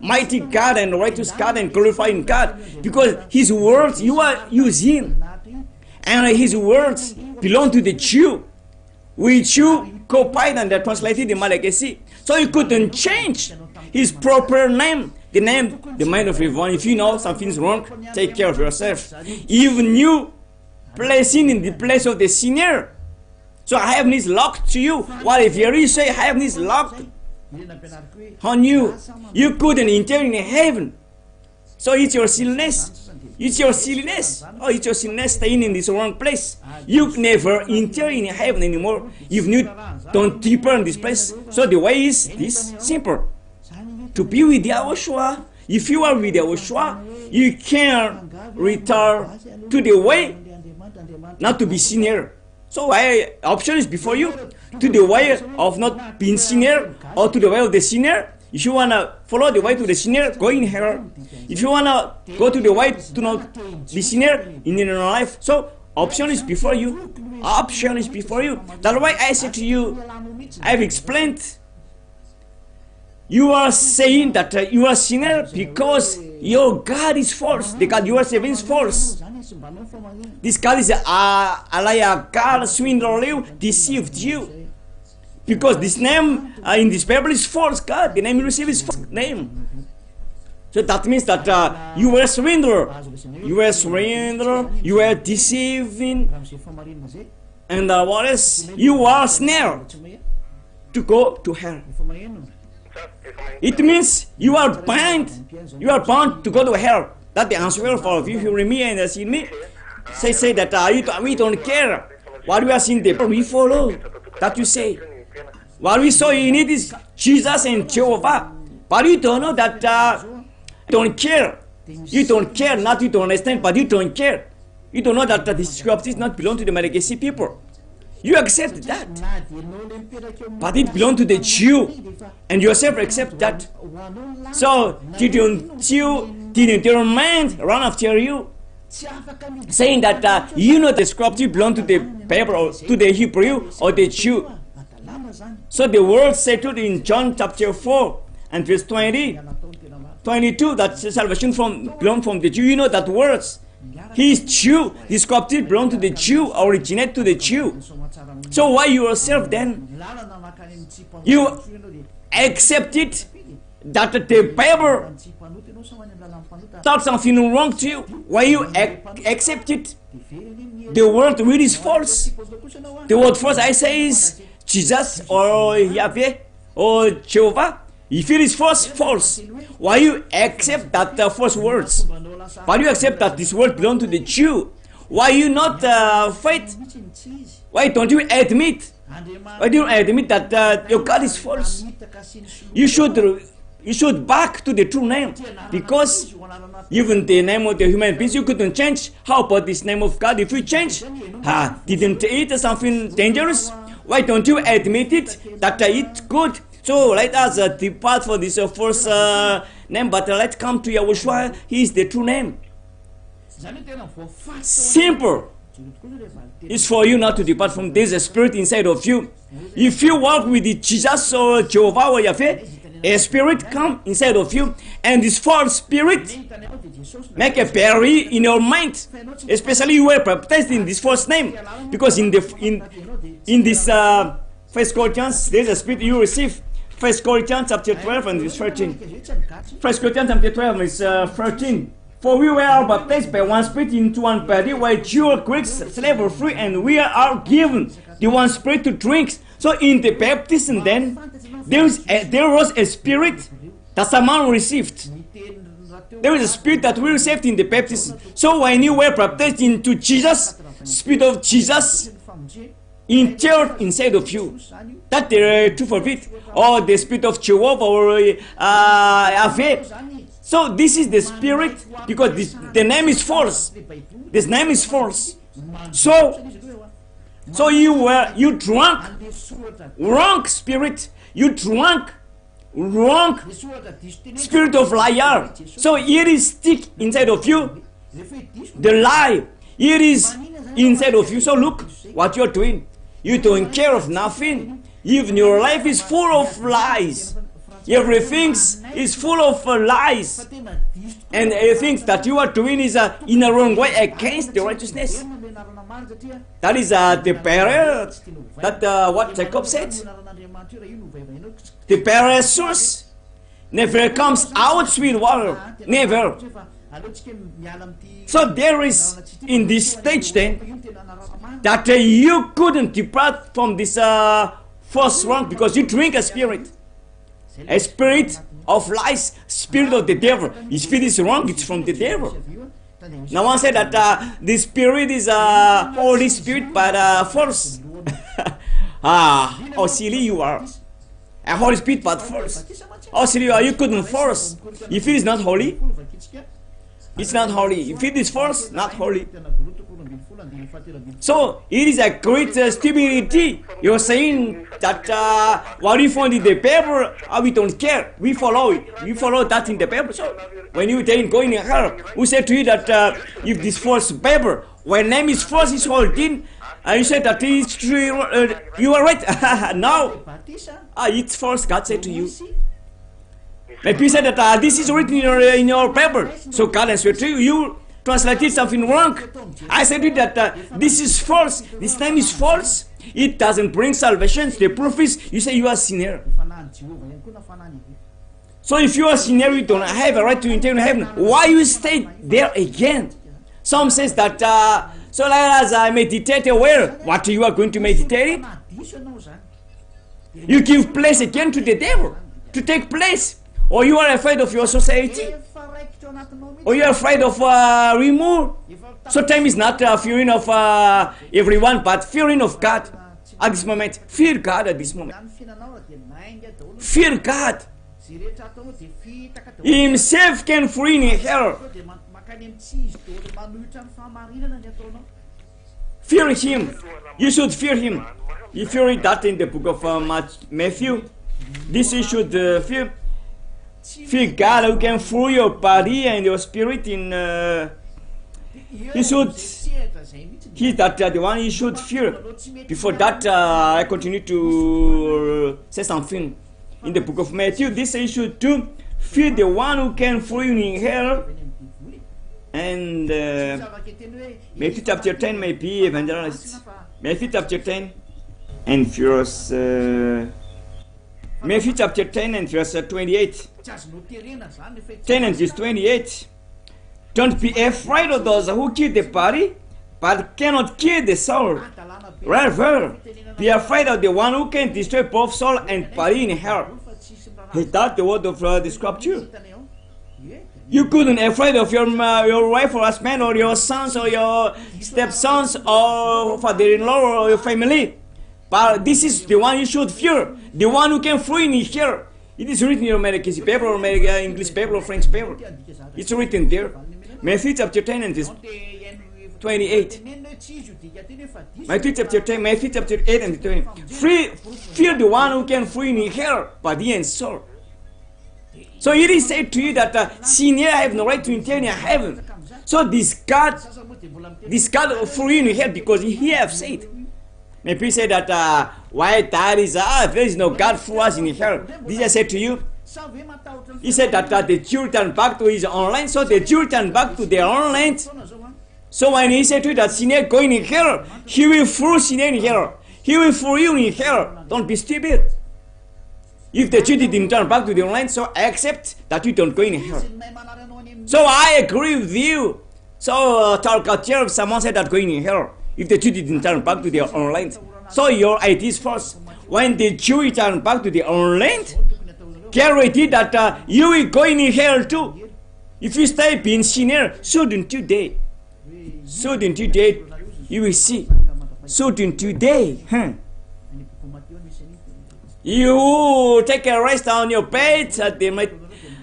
[SPEAKER 7] mighty God and righteous God and glorifying God, because His words you are using,
[SPEAKER 8] nahatra io
[SPEAKER 7] and His words belong to the Jew, which you copied and translated in Malagasy. So you couldn't change His proper name, the name, the mind of everyone. If you know something's wrong, take care of yourself. Even you placing in the place of the sinner. So heaven is locked to you. What if you really say heaven is locked
[SPEAKER 8] ilena ampianariko hoe
[SPEAKER 7] on you? You couldn't enter in heaven. So it's your silliness. It's your silliness. Oh, it's your silliness staying in this wrong place. You never enter in heaven anymore if you don't deeper in this place. So the way is this simple. To be with Yahushua. If you are with Yahushua, you can return to the way, not to be sinner. So option is before you, to the way of not being sinner or to the way of the sinner. If you want to follow the way to the sinner, go in here. If you want to go to the way to not be sinner in your life, so option is before you. Option is before you. That's why I say to you, I've explained. You are saying that you are sinner because your God is false. The God you are serving is false.
[SPEAKER 8] zany sy mbanao fomba io
[SPEAKER 7] This God is a liar God, swindler you, deceived you. Because this name in this Bible is false God. The name you receive is false name. So that means that you were swindler. You were swindler. You were deceiving.
[SPEAKER 8] raha am'zay famarinana zay
[SPEAKER 7] And what else? You are snare
[SPEAKER 8] tsy mahe
[SPEAKER 7] to go to hell.
[SPEAKER 8] efa maheno
[SPEAKER 7] It means you are bound. You are bound to go to hell. That's the answer for all of you. If you hear me and see me, say that we don't care. What we are seeing there, we follow. That you say. What we saw in it is Jesus and Jehovah. But you don't know that don't care. You don't care, not you don't understand, but you don't care. You don't know that the scriptures not belong to the Malagasy people. You accept that.
[SPEAKER 8] na de anao le mipetraka eo
[SPEAKER 7] But it belongs to the Jew. And yourself accept that.
[SPEAKER 8] hoanao la
[SPEAKER 7] So didn't your mind run after you?
[SPEAKER 8] tsy afaka mi
[SPEAKER 7] Saying that you know the scripture belong to the Bible or to the Hebrew or the Jew.
[SPEAKER 8] adalàna zany
[SPEAKER 7] So the word settled in John chapter 4 and verse 20,
[SPEAKER 8] nataony tena maro
[SPEAKER 7] 22 that salvation belong from the Jew. You know that words. He is Jew. The scripture belong to the Jew, originate to the Jew.
[SPEAKER 8] somatsara amin'ny
[SPEAKER 7] So why yourself then
[SPEAKER 8] lalana makany amin'ny tsipa
[SPEAKER 7] You-
[SPEAKER 8] ianao de
[SPEAKER 7] accept it that the Bible
[SPEAKER 8] tsipanota ianao sa hoany amin'ny lalan'ny mpanota
[SPEAKER 7] talks something wrong to you? Why you accept it?
[SPEAKER 8] de very anie
[SPEAKER 7] The word really is false.
[SPEAKER 8] tsipanota kosa anao a
[SPEAKER 7] The word false I say is Jesus or Yahweh or Jehovah. If it is false, false. Why you accept that false words?
[SPEAKER 8] mbanao lasa
[SPEAKER 7] Why you accept that this word belong to the Jew? Why you not faith?
[SPEAKER 8] mihitsy ny tsy izy
[SPEAKER 7] Why don't you admit?
[SPEAKER 8] andriamanitra
[SPEAKER 7] Why do you admit that your God is false?
[SPEAKER 8] mitaka sy ny so
[SPEAKER 7] You should back to the true name, because even the name of the human beings you couldn't change. How about this name of God? If you change, didn't it something dangerous? Why don't you admit it that it's good? So let us depart for this false name, but let's come to Yahushua. He is the true name.
[SPEAKER 8] zany hoe tena voafaty
[SPEAKER 7] Simple. It's for you not to depart from this spirit inside of you. If you walk with the Jesus or Jehovah or Yahweh, a spirit come inside of you, and this false spirit
[SPEAKER 8] hitany ao de jesosy
[SPEAKER 7] make a bury in your mind. Especially you were baptized in this false name, because in this First Corinthians there's a spirit you receive 1 Corinthians chapter 12 and verse 13. 1 Corinthians chapter 12 is 13. For we were all baptized by one Spirit into one body, while Jew or Greeks, slave or free, and we are all given the one Spirit to drink. So in the baptism then, there was a Spirit that someone received. There is a Spirit that we received in the baptism. So when you were baptized into Jesus, Spirit of Jesus entered inside of you. That there are two of it, or the Spirit of Jehovah or Yahweh. So this is the Spirit, because the name is false. This name is false. So you drunk wrong spirit. You drunk wrong spirit of liar. So it is stick inside of you. The lie, it is inside of you. So look what you're doing. You're taking care of nothing. Even your life is full of lies. Everything is full of lies, and things that you are doing is in a wrong way against the righteousness. That is the barrier that what Jacob said. The barrier source never comes out sweet water, never. So there is in this stage then that you couldn't depart from this first wrong, because you drink a spirit of lies, spirit of the devil. If it is wrong, it's from the devil. Now one said that the spirit is a Holy Spirit, but false. How silly you are. A Holy Spirit, but false. How silly you are. You couldn't force. If it is not holy, it's not holy. If it is false, not holy. So it is a great stupidity. You're saying that what you found in the paper, we don't care. We follow it. We follow that in the paper. So when you then go in hell, who said to you that if this false paper, when name is false, is holding, and you said that it's true, you are right. No, it's false. God said to you. Maybe you said that this is written in your paper. So God answered to you. You translated something wrong. I said to you that this is false. This name is false. It doesn't bring salvation. The proof is you say you are a sinner. So if you are a sinner, you don't have a right to enter into heaven. Why you stay there again? Some says that so let us meditate where? What you are going to meditate? You give place again to the devil to take place. Or you are afraid of your society? Or you are afraid of remove? So time is not fearing of everyone, but fearing of God at this moment. Fear God at this moment. Fear God. He himself can free in hell. Fear him. You should fear him. If you read that in the book of Matthew, this you should fear. Fear God who can free your body and your spirit in He's that the one you should fear. Before that I continue to say something in the book of Matthew. This you should do. Fear the one who can free you in hell. And Matthew chapter 10 may be evangelist. Matthew chapter 10 and verse Matthew chapter 10 and verse 28. 10 and verse 28. Don't be afraid of those who kill the body, but cannot kill the soul. Rather, be afraid of the one who can destroy both soul and body in hell. Is that the word of the scripture? You couldn't be afraid of your wife or husband or your sons or your stepsons or father-in-law or your family. But this is the one you should fear. The one who can free in hell. It is written in your American paper or English paper or French paper. It's written there. Matthew chapter 10 and verse 28. Matthew chapter 10, Matthew chapter 8 and 20. Fear the one who can free in hell, body and soul. So it is said to you that sinner have no right to enter in heaven. So this God free in hell because he have said. Maybe he said that why that is there is no God for us in hell. This I said to you. He said that the Jew returned back to his own land, so the Jew returned back to their own land. So when he said to you that sinner going in hell, he will free sinner in hell. He will free you in hell. Don't be stupid. If the Jew didn't turn back to their own land, so I accept that you don't go in hell. So I agree with you. So Tarkacher, someone said that going in hell if the Jew didn't turn back to their own land. So your idea is false. When the Jew return back to their own land, guarantee that you will go in hell too. If you stay being sinner, shouldn't you die? Shouldn't you die? You will see. Shouldn't you die? You take a rest on your bed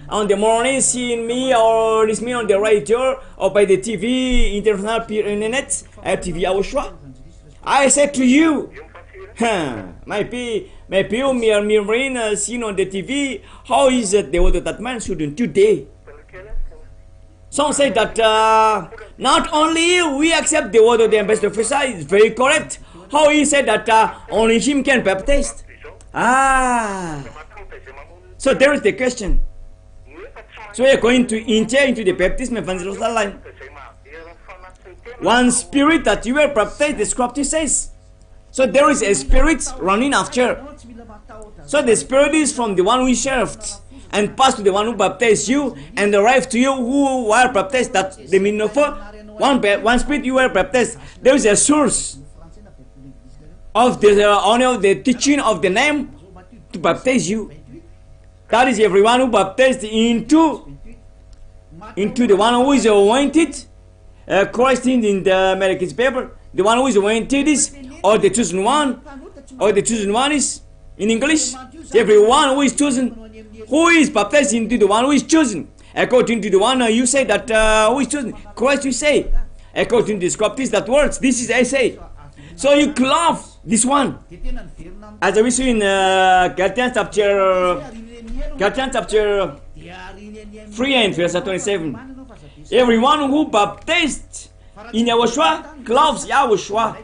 [SPEAKER 7] on the morning, seeing me or listening on the radio or by the TV, international internet, TV Awashwa. I said to you, maybe you seen on the TV, how is it the word of that man shouldn't today? Some say that not only we accept the word of the ambassador officer is very correct. How he said that only him can baptize. So there is the question. So we are going to enter into the baptism of evangelical line. One spirit that you were baptized, the scripture says. So there is a spirit running after. So the spirit is from the one who served and passed to the one who baptized you and arrived to you who were baptized. That's the meaning of one spirit you were baptized. There is a source of the teaching of the name to baptize you. That is everyone who baptized into the one who is anointed. Christ in the American paper, the one who is anointed is, or the chosen one, or the chosen one is in English. Everyone who is chosen, who is baptized into the one who is chosen. According to the one you say that who is chosen, Christ you say. According to the scriptures that words, this is I say. So you love this one. As we see in Galatians chapter 3 and verse 27. Everyone who baptized in Yahushua loves Yahushua.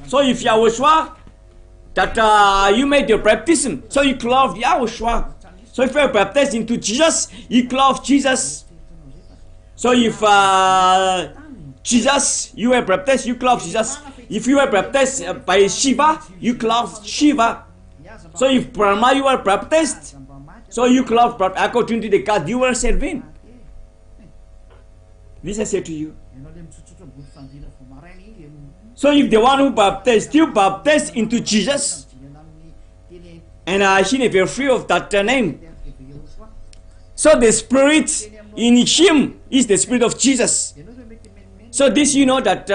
[SPEAKER 7] So if Yahushua that you made your baptism, so you love Yahushua. So if you are baptized into Jesus, you love Jesus. So if Jesus, you were baptized, you love Jesus. If you were baptized by Shiva, you love Shiva. So if Brahma you are baptized, so you love according to the God you were serving. This I say to you. So if the one who baptized you baptized into Jesus, and he never free of that name. So the spirit in him is the spirit of Jesus. So this you know that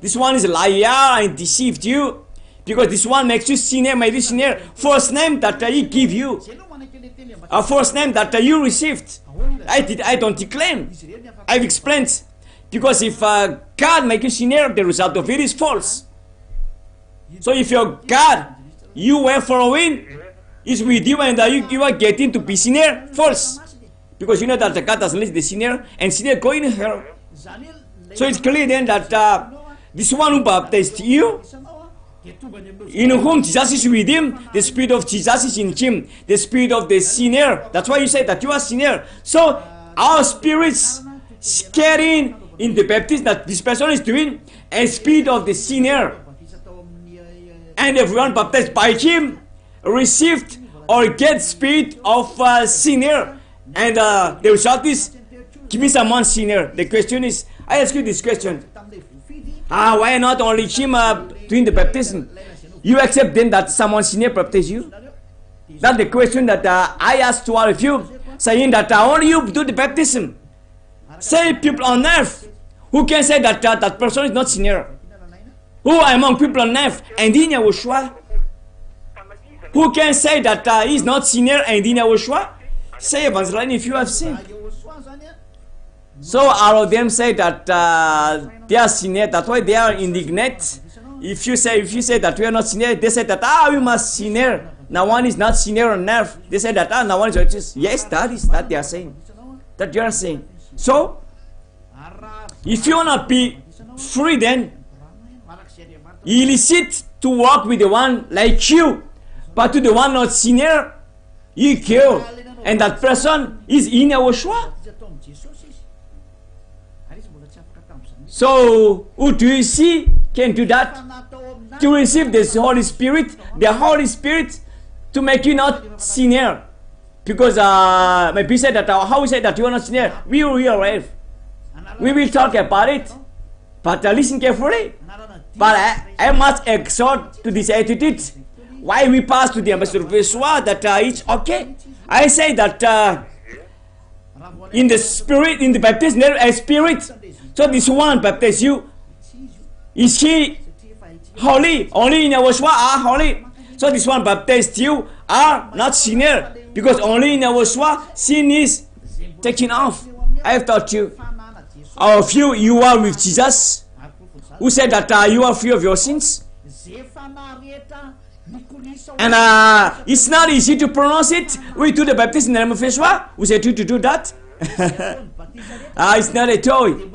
[SPEAKER 7] this one is a liar and deceived you, because this one makes you sinner, my sinner. First name that he give you, a first name that you received. I don't declaim. I've explained. Because if God make you sinner, the result of it is false. So if your God you were following is with you and you are getting to be sinner, false. Because you know that God doesn't let the sinner and sinner go in hell. So it's clear then that this one who baptized you, in whom Jesus is with him, the spirit of Jesus is in him, the spirit of the sinner. That's why you say that you are sinner. So our spirits carrying in the baptism that this person is doing a spirit of the sinner, and everyone baptized by him received or get spirit of sinner, and the result is give me someone sinner. The question is, I ask you this question, why not only him doing the baptism? You accept then that someone sinner baptize you? That's the question that I asked to all of you, saying that only you do the baptism. Say people on earth who can say that that person is not sinner. Who among people on earth and in Yahushua? Who can say that he is not sinner and in Yahushua? Say evangeline if you have sinned. So all of them say that they are sinner. That's why they are indignant. If you say that we are not sinner, they say that we must sinner. Now one is not sinner on earth. They say that now one is righteous. Yes, that is that they are saying. That you are saying. So if you want to be free, then illicit to walk with the one like you, but to the one not sinner, you kill, and that person is in Yahushua. So who do you see can do that? To receive this Holy Spirit, the Holy Spirit to make you not sinner. Because maybe said that how we say that you are not sinner, we will arrive. We will talk about it, but listen carefully. But I must exhort to this attitude. Why we pass to the ambassador of Yeshua that it's okay. I say that in the spirit, in the baptism, there is a spirit. So this one baptize you. Is he holy? Only in Yeshua are holy. So this one baptized you are not sinner. Because only in Yeshua sin is taken off. I have taught you. All of you, you are with Jesus. Who said that you are free of your sins? And it's not easy to pronounce it. We do the baptism in the name of Yeshua. Who said you to do that? It's not a toy.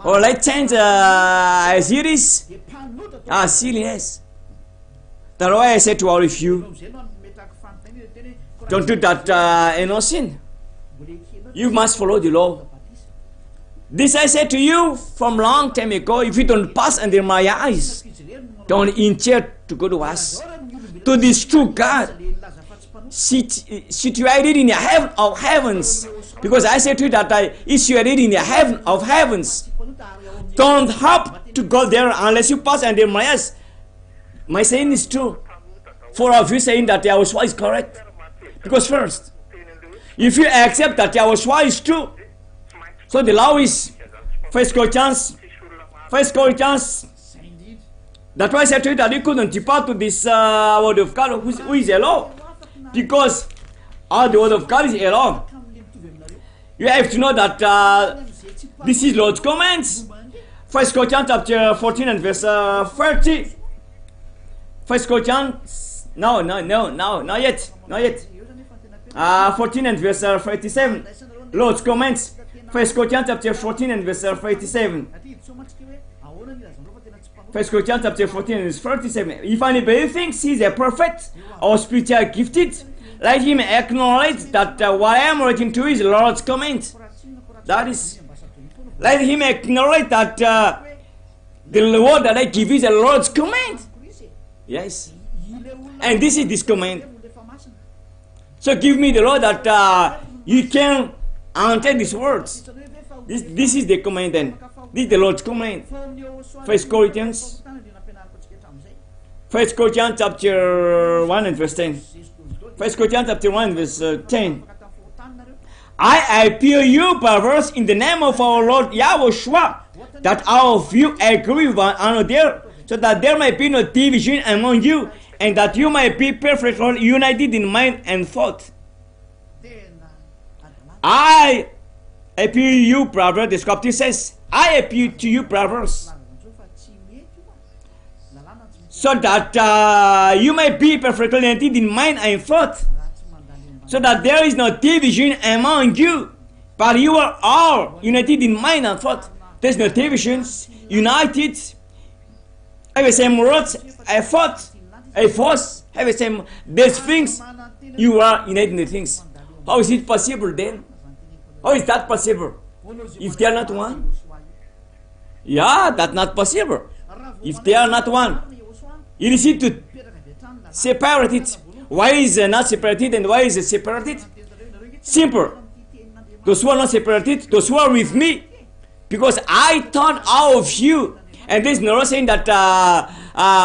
[SPEAKER 7] Or let's change as it is. Silliness. That's why I said to all of you, don't do that in no sin. You must follow the law. This I said to you from long time ago. If you don't pass under my eyes, don't intend to go to us, to this true God, situated in the heaven of heavens. Because I said to you that I is situated in the heaven of heavens. Don't have to go there unless you pass under my eyes. My saying is true. For of you saying that Yahweh is correct. Because first, if you accept that Yahweh is true, so the law is 1 Corinthians. That's why I said to you that you couldn't depart to this word of God who is a law. Because all the word of God is a law. You have to know that this is Lord's commands. 1 Corinthians chapter 14 and verse 30. 1 Corinthians, no, not yet. 14 and verse 37. Lord's commands. 1 Corinthians chapter 14 and verse 37. 1 Corinthians chapter 14 and verse 37. If anybody thinks he is a prophet or spiritual gifted, let him acknowledge that what I am writing to is Lord's command. That is, let him acknowledge that the word that I give is a Lord's command. Yes. And this is this command. So give me the law that you can answer these words. This is the command then. This is the Lord's command. 1 Corinthians chapter 1 and verse 10. 1 Corinthians chapter 1 verse 10. I appeal you, brothers, in the name of our Lord Yahushua, that all of you agree with one another, so that there may be no division among you, and that you may be perfectly united in mind and thought. I appeal you, brother. The scripture says, I appeal to you, brothers, so that you may be perfectly united in mind and thought, so that there is no division among you, but you are all united in mind and thought. There's no divisions, united, have the same words, a thought, a force, have the same, there's things, you are united in the things. How is it possible then? How is that possible? If they are not one? Yeah, that's not possible. If they are not one, it is easy to separate it. Why is it not separated and why is it separated? Simple. Those who are not separated, those who are with me, because I taught all of you, and there is no saying that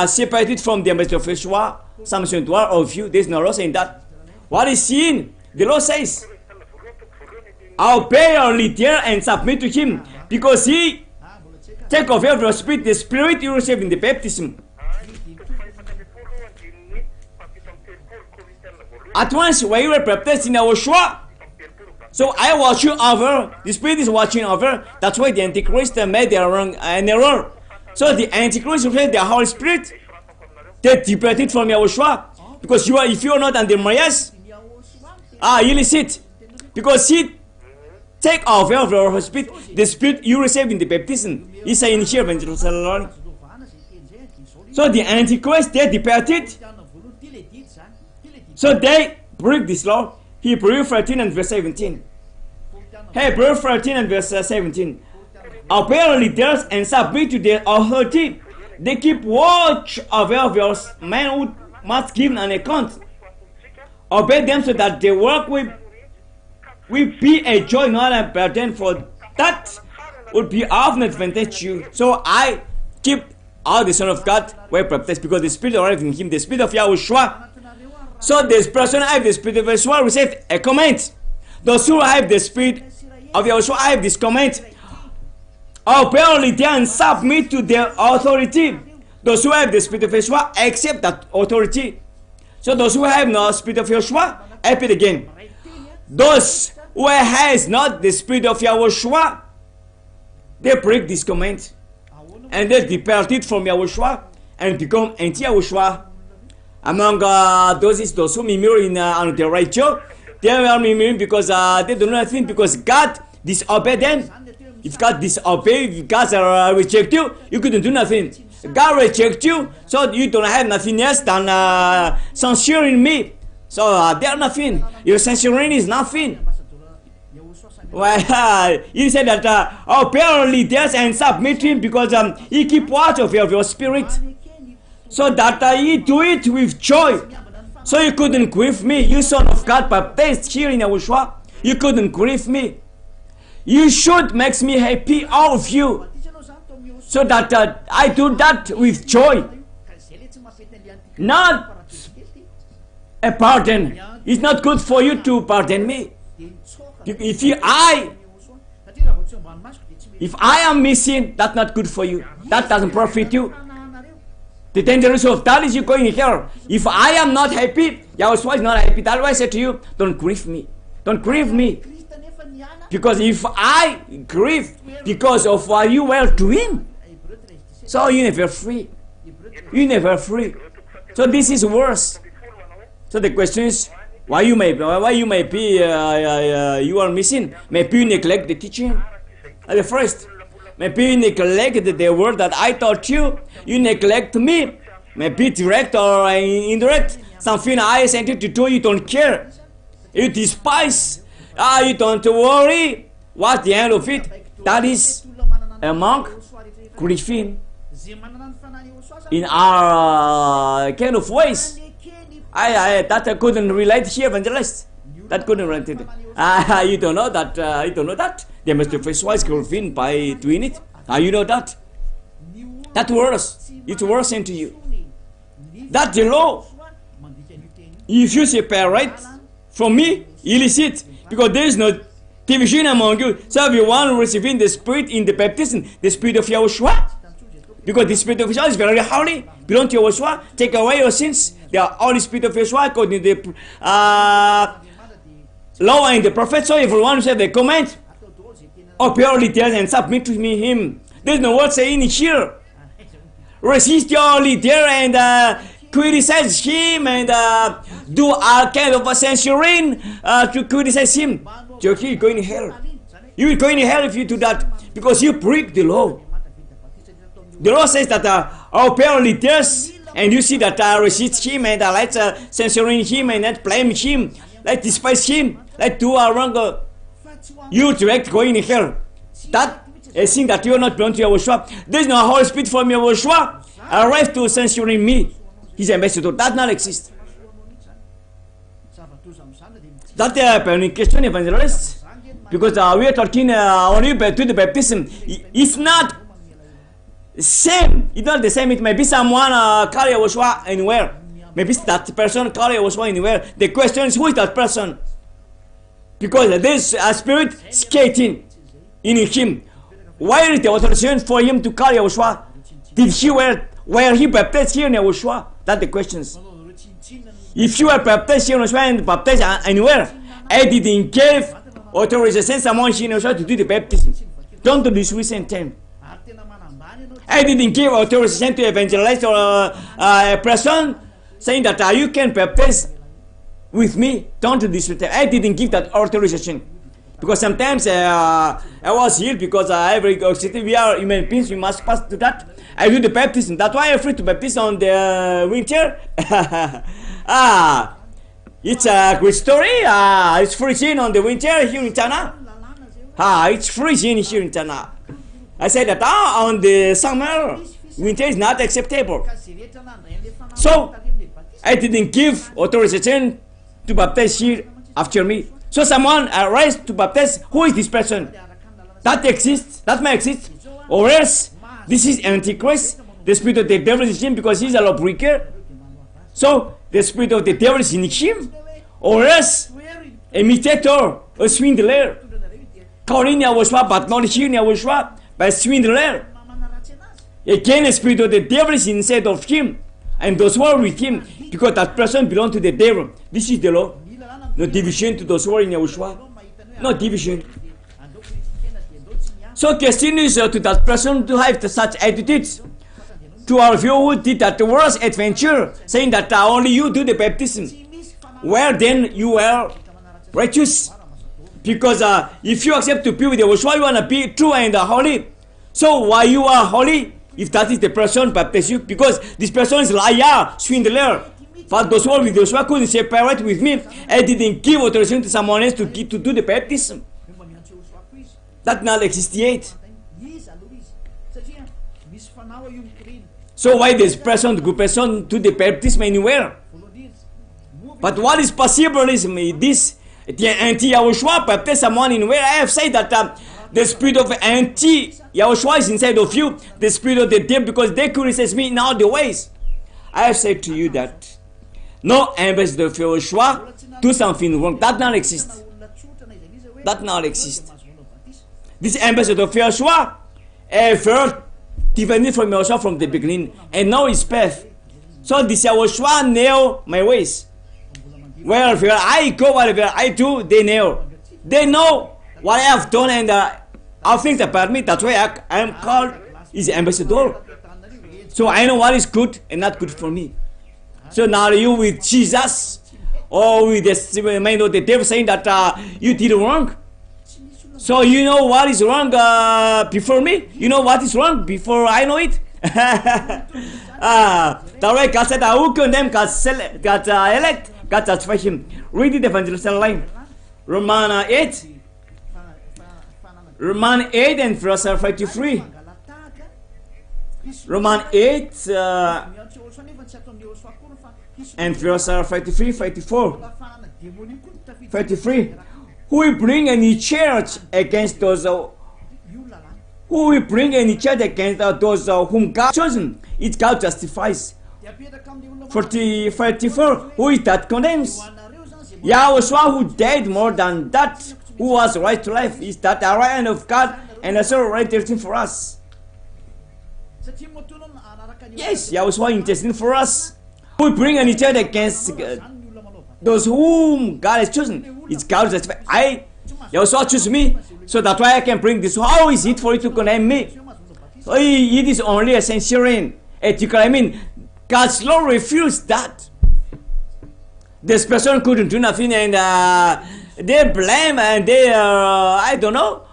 [SPEAKER 7] separated from the ambassador of Yeshua, some saying all of you, there is no saying that. What is sin? The law says, obey your leader and submit to him, because he take away your spirit, the spirit you receive in the baptism. At once, when you were baptized in Yeshua, so I watch you over, the spirit is watching over. That's why the Antichrist made an error. So the Antichrist read the Holy Spirit, they departed from Yeshua, because you are, if you are not under Marias, illicit, because he take away of your spirit, the spirit you receive in the baptism. He's saying here when Jerusalem. So the Antichrist, they departed. So they break this law. Hebrews 13 and verse 17. Hebrews 13 and verse 17. Obey leaders and submit to their authority. They keep watch over your manhood must give an account. obey them so that the work will be a joy, not a burden, for that would be of an advantage to you. So I keep all the Son of God were baptized because the Spirit arrived in him, the Spirit of Yahushua. So this person have the Spirit of Yahushua received a command. Those who have the Spirit of Yahushua have this command. Obey them and submit to their authority. Those who have the Spirit of Yahushua accept that authority. So those who have no Spirit of Yahushua, have it again. Those who has not the Spirit of Yahushua, they break this command. And they departed from Yahushua and become anti-Yahushua. Among those who murmur on the radio, they are murmuring because they do nothing, because God disobeyed them. If God disobeyed, if God reject you, you couldn't do nothing. God reject you, so you don't have nothing else than censoring me. So they are nothing. Your censoring is nothing. Well, he said that apparently there's and submit him because he keep watch of your spirit, so that he do it with joy. So you couldn't grieve me, you Son of God baptized here in Yahushua. You couldn't grieve me. You should make me happy, all of you, so that I do that with joy, not a pardon. It's not good for you to pardon me. If I am missing, that's not good for you. That doesn't profit you. The dangerous of that is you going here. If I am not happy, Yahushua is not happy. That's why I say to you, don't grieve me. Don't grieve me. Because if I grieve because of what you were doing, so you never free. You never free. So this is worse. So the question is, why you may be you are missing? Maybe you neglect the teaching at the first. Maybe you neglect the word that I taught you. You neglect me. Maybe direct or indirect. Something I sent you to do, you don't care. You despise. You don't worry. What's the end of it? That is a monk grieving in our kind of ways. That couldn't relate here, evangelist. That couldn't relate it. You don't know that. You don't know that. They must be persuaded grieving by doing it. You know that. That worse. It's worse into you. That's the law. If you separate from me, illicit, because there is no division among you. So everyone receiving the Spirit in the baptism, the Spirit of Yahushua. Because the Spirit of Yahushua is very holy. Belong to Yahushua. Take away your sins. The Holy Spirit of Yahushua according to the law and the prophets. So everyone said the comment. Appear leaders and submit to me him. There's no word saying here. Resist your leader and criticize him and do all kind of censoring to criticize him. You're going to hell. You will go in hell if you do that, because you break the law. The law says that appear leaders, and you see that resist him and let's censoring him and let blame him, let despise him, let do wrong. You direct going in hell. That is a thing that you are not belong to Yahushua. There is no Holy Spirit from Yahushua arrived to censoring me, his ambassador. That not exist. That a question, evangelist, because we are talking only to the baptism. It's not same. It's not the same. It may be someone call Yahushua anywhere. Maybe that person call Yahushua anywhere. The question is, who is that person? Because there is a spirit skating in him. Why is the authorization for him to call Yahushua? Did he were he baptized here in Yahushua? That's the questions. If you are baptized here in Yahushua and baptized anywhere, I didn't give authorization someone here in Yahushua to do the baptism. Don't do this recent time. I didn't give authorization to evangelize or a person saying that you can baptize with me. Don't do this. I didn't give that authorization, because sometimes I was here because every city we are human beings, we must pass to that. I do the baptism. That's why I'm free to baptize on the winter. It's a good story. It's freezing on the winter here in China. It's freezing here in China. I said that on the summer, winter is not acceptable. So I didn't give authorization to baptize here after me. So someone arise to baptize. Who is this person? That exists, that may exist. Or else, this is Antichrist. The spirit of the devil is in him because he is a lawbreaker. So, the spirit of the devil is in him. Or else, a imitator, a swindler. Calling Yahushua, but not hearing Yahushua, but swindler. Again, the spirit of the devil is inside of him. And those who are with him, because that person belongs to the devil. This is the law. No division to those who are in Yahushua. No division. So question is to that person to have such attitudes. To our view who did that worst adventure, saying that only you do the baptism. Where then you are righteous. Because if you accept to be with Yahushua, you want to be true and holy. So why you are holy? If that is the person baptize you, because this person is liar, swindler. For those who are with Yahushua couldn't separate with me, I didn't give authorization to someone else to do the baptism. That not exist yet. So why this person, good person, do the baptism anywhere? But what is possible is this, the anti-Yahushua baptize someone in where I have said that the spirit of anti-Yahushua is inside of you, the spirit of the devil, because they criticize me in all the ways. I have said to you that no ambassador of Yahushua do something wrong. That not exist. That not exist. This ambassador of Yahushua ever divided from Yahushua from the beginning, and now is path. So this Yahushua know my ways. Wherever I go, whatever I do, they know. They know what I have done and all things about me. That's why I am called is ambassador. So I know what is good and not good for me. So now you with Jesus or with the mind of the devil saying that you did wrong. So you know what is wrong before me? You know what is wrong before I know it? That way God said, who condemn God elect, God justify him. Read the evangelical line. Romans 8 and verse 53. Romans 8 and verse 53, 54. 53. Who will bring any charge against those who will bring any charge against those whom God chosen? It God justifies. 54. Who is that condemns? Yahushua who died more than that, who was right to life, is that the right hand of God and also right everything for us. Yes, Yahushua interceding for us. Who will bring any charge against those whom God has chosen? It's God who justifies. Yahushua choose me, so that's why I can bring this. How is it for you to condemn me? So it is only a centurion. Ethical, I mean, God's law refused that. This person couldn't do nothing, and they blame and they, I don't know.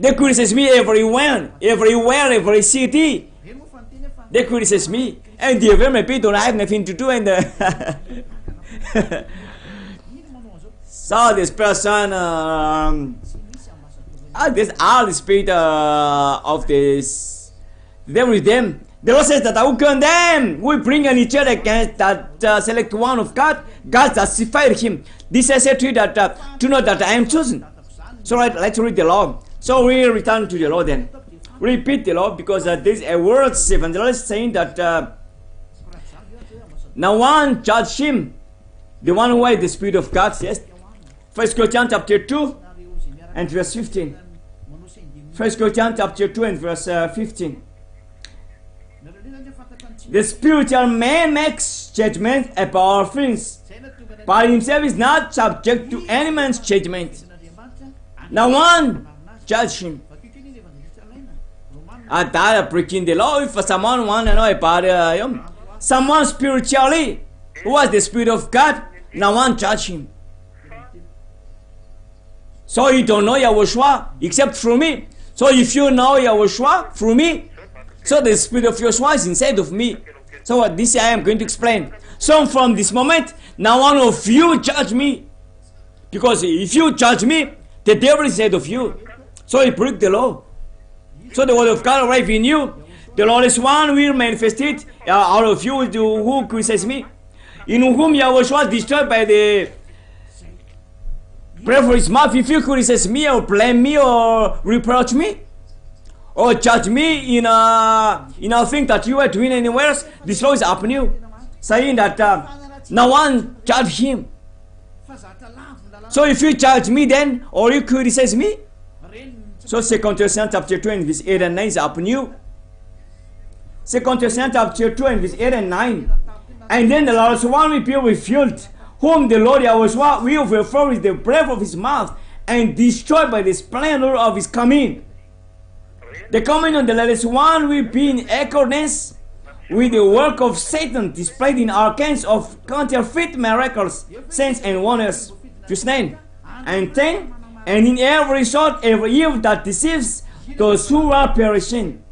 [SPEAKER 7] They criticize me everywhere, every city. They criticize me, and the very people don't have nothing to do, and so this person, this all the spirit of this, them with them. The Lord says that I will condemn, will bring an eternal against that select one of God. God justified him. This I said to you that to know that I am chosen. So let's read the law. So we return to the law then. Repeat the law because there's a word evangelist saying that no one judge him, the one who has the spirit of God. Yes. 1 Corinthians chapter 2 and verse 15. 1 Corinthians chapter 2 and verse 15. The spiritual man makes judgment about things, but himself is not subject to any man's judgment. No one judge him. That breaking the law. If someone want to know about someone spiritually who has the spirit of God, no one judge him. So you don't know Yahushua except through me. So if you know Yahushua through me, so the spirit of Yahushua is inside of me. So this I am going to explain. So from this moment, now one of you judge me. Because if you judge me, the devil is inside of you. So you break the law. So the word of God arrives in you. The lawless one will manifest it out of you who criticize me. in whom Yahushua destroyed by the breath of his mouth, if you criticize me or blame me or reproach me or judge me in a thing that you are doing anywhere else, this law is upon you, saying that no one judge him. So if you judge me then, or you criticize me, so 2 Thessalonians chapter 2 and verse 8 and 9 is upon you. 2 Thessalonians chapter 2 and verse 8 and 9. And then the last one will be revealed, whom the Lord Yahushua will fulfill with the breath of his mouth and destroy by the splendor of his coming. The coming of the last one will be in accordance with the work of Satan displayed in all kinds of counterfeit miracles, signs and wonders. Verse 9 and 10. And in every sort, every evil that deceives those who are perishing.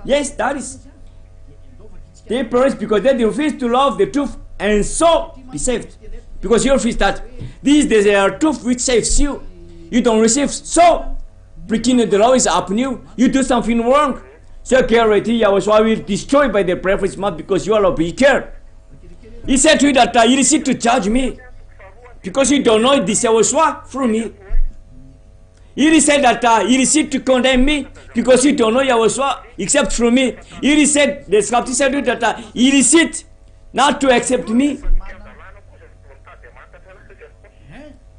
[SPEAKER 7] Yes, that is. They perish because they refuse to love the truth and so be saved. Because you refuse that. This is the truth which saves you. You don't receive. So, breaking the law is upon you. You do something wrong. So, guarantee Yahushua will destroy by the breath of his mouth because you are a wicked. He said to you that you receive to judge me because you don't know this Yahushua through me. He said that he received to condemn me because you don't know Yahushua except through me. He said, the scripture said that he received not to accept me.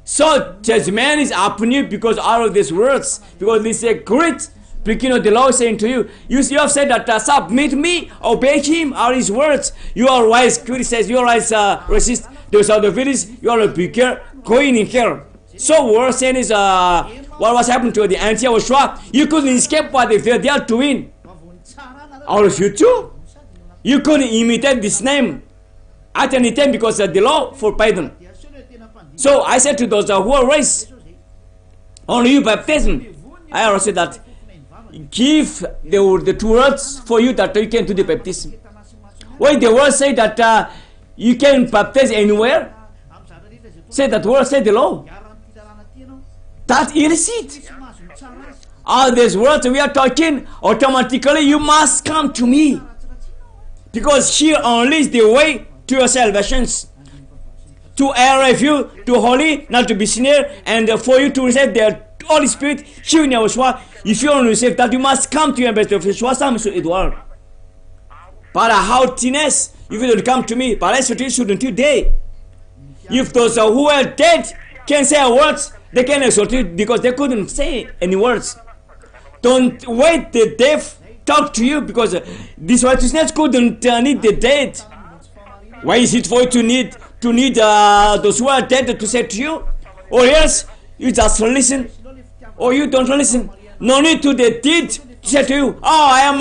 [SPEAKER 7] So judgment is upon you because all of these words, because this is a great breaking of the law saying to you, you have said that submit me, obey him, all his words. You are wise, criticize, you are wise, resist. Those are the village, you are a bigger, going in here. So what we're saying is, what was happening to the anti-Yahushua? You couldn't escape what they are doing. All of you too. You couldn't imitate this name at any time because the law forbidden. So I said to those who are raised, only you baptism. I also said that give the two words for you that you can do the baptism. When the word say that you can baptize anywhere, say that word, say the law. That is it. All these words we are talking, automatically you must come to me. Because here only is the way to your salvations. To arrive you to holy, not to be sinner, and for you to receive the Holy Spirit here in Yahushua. If you don't receive that, you must come to your best of Yahushua, some so it will. But haughtiness, if you don't come to me, but I shouldn't you dare. If those who are dead can say words, they can exalt you because they couldn't say any words. Don't wait the deaf talk to you because this righteousness couldn't need the dead. Why is it for you to need those who are dead to say to you? Or else you just listen, or you don't listen. No need to the dead to say to you, oh, I am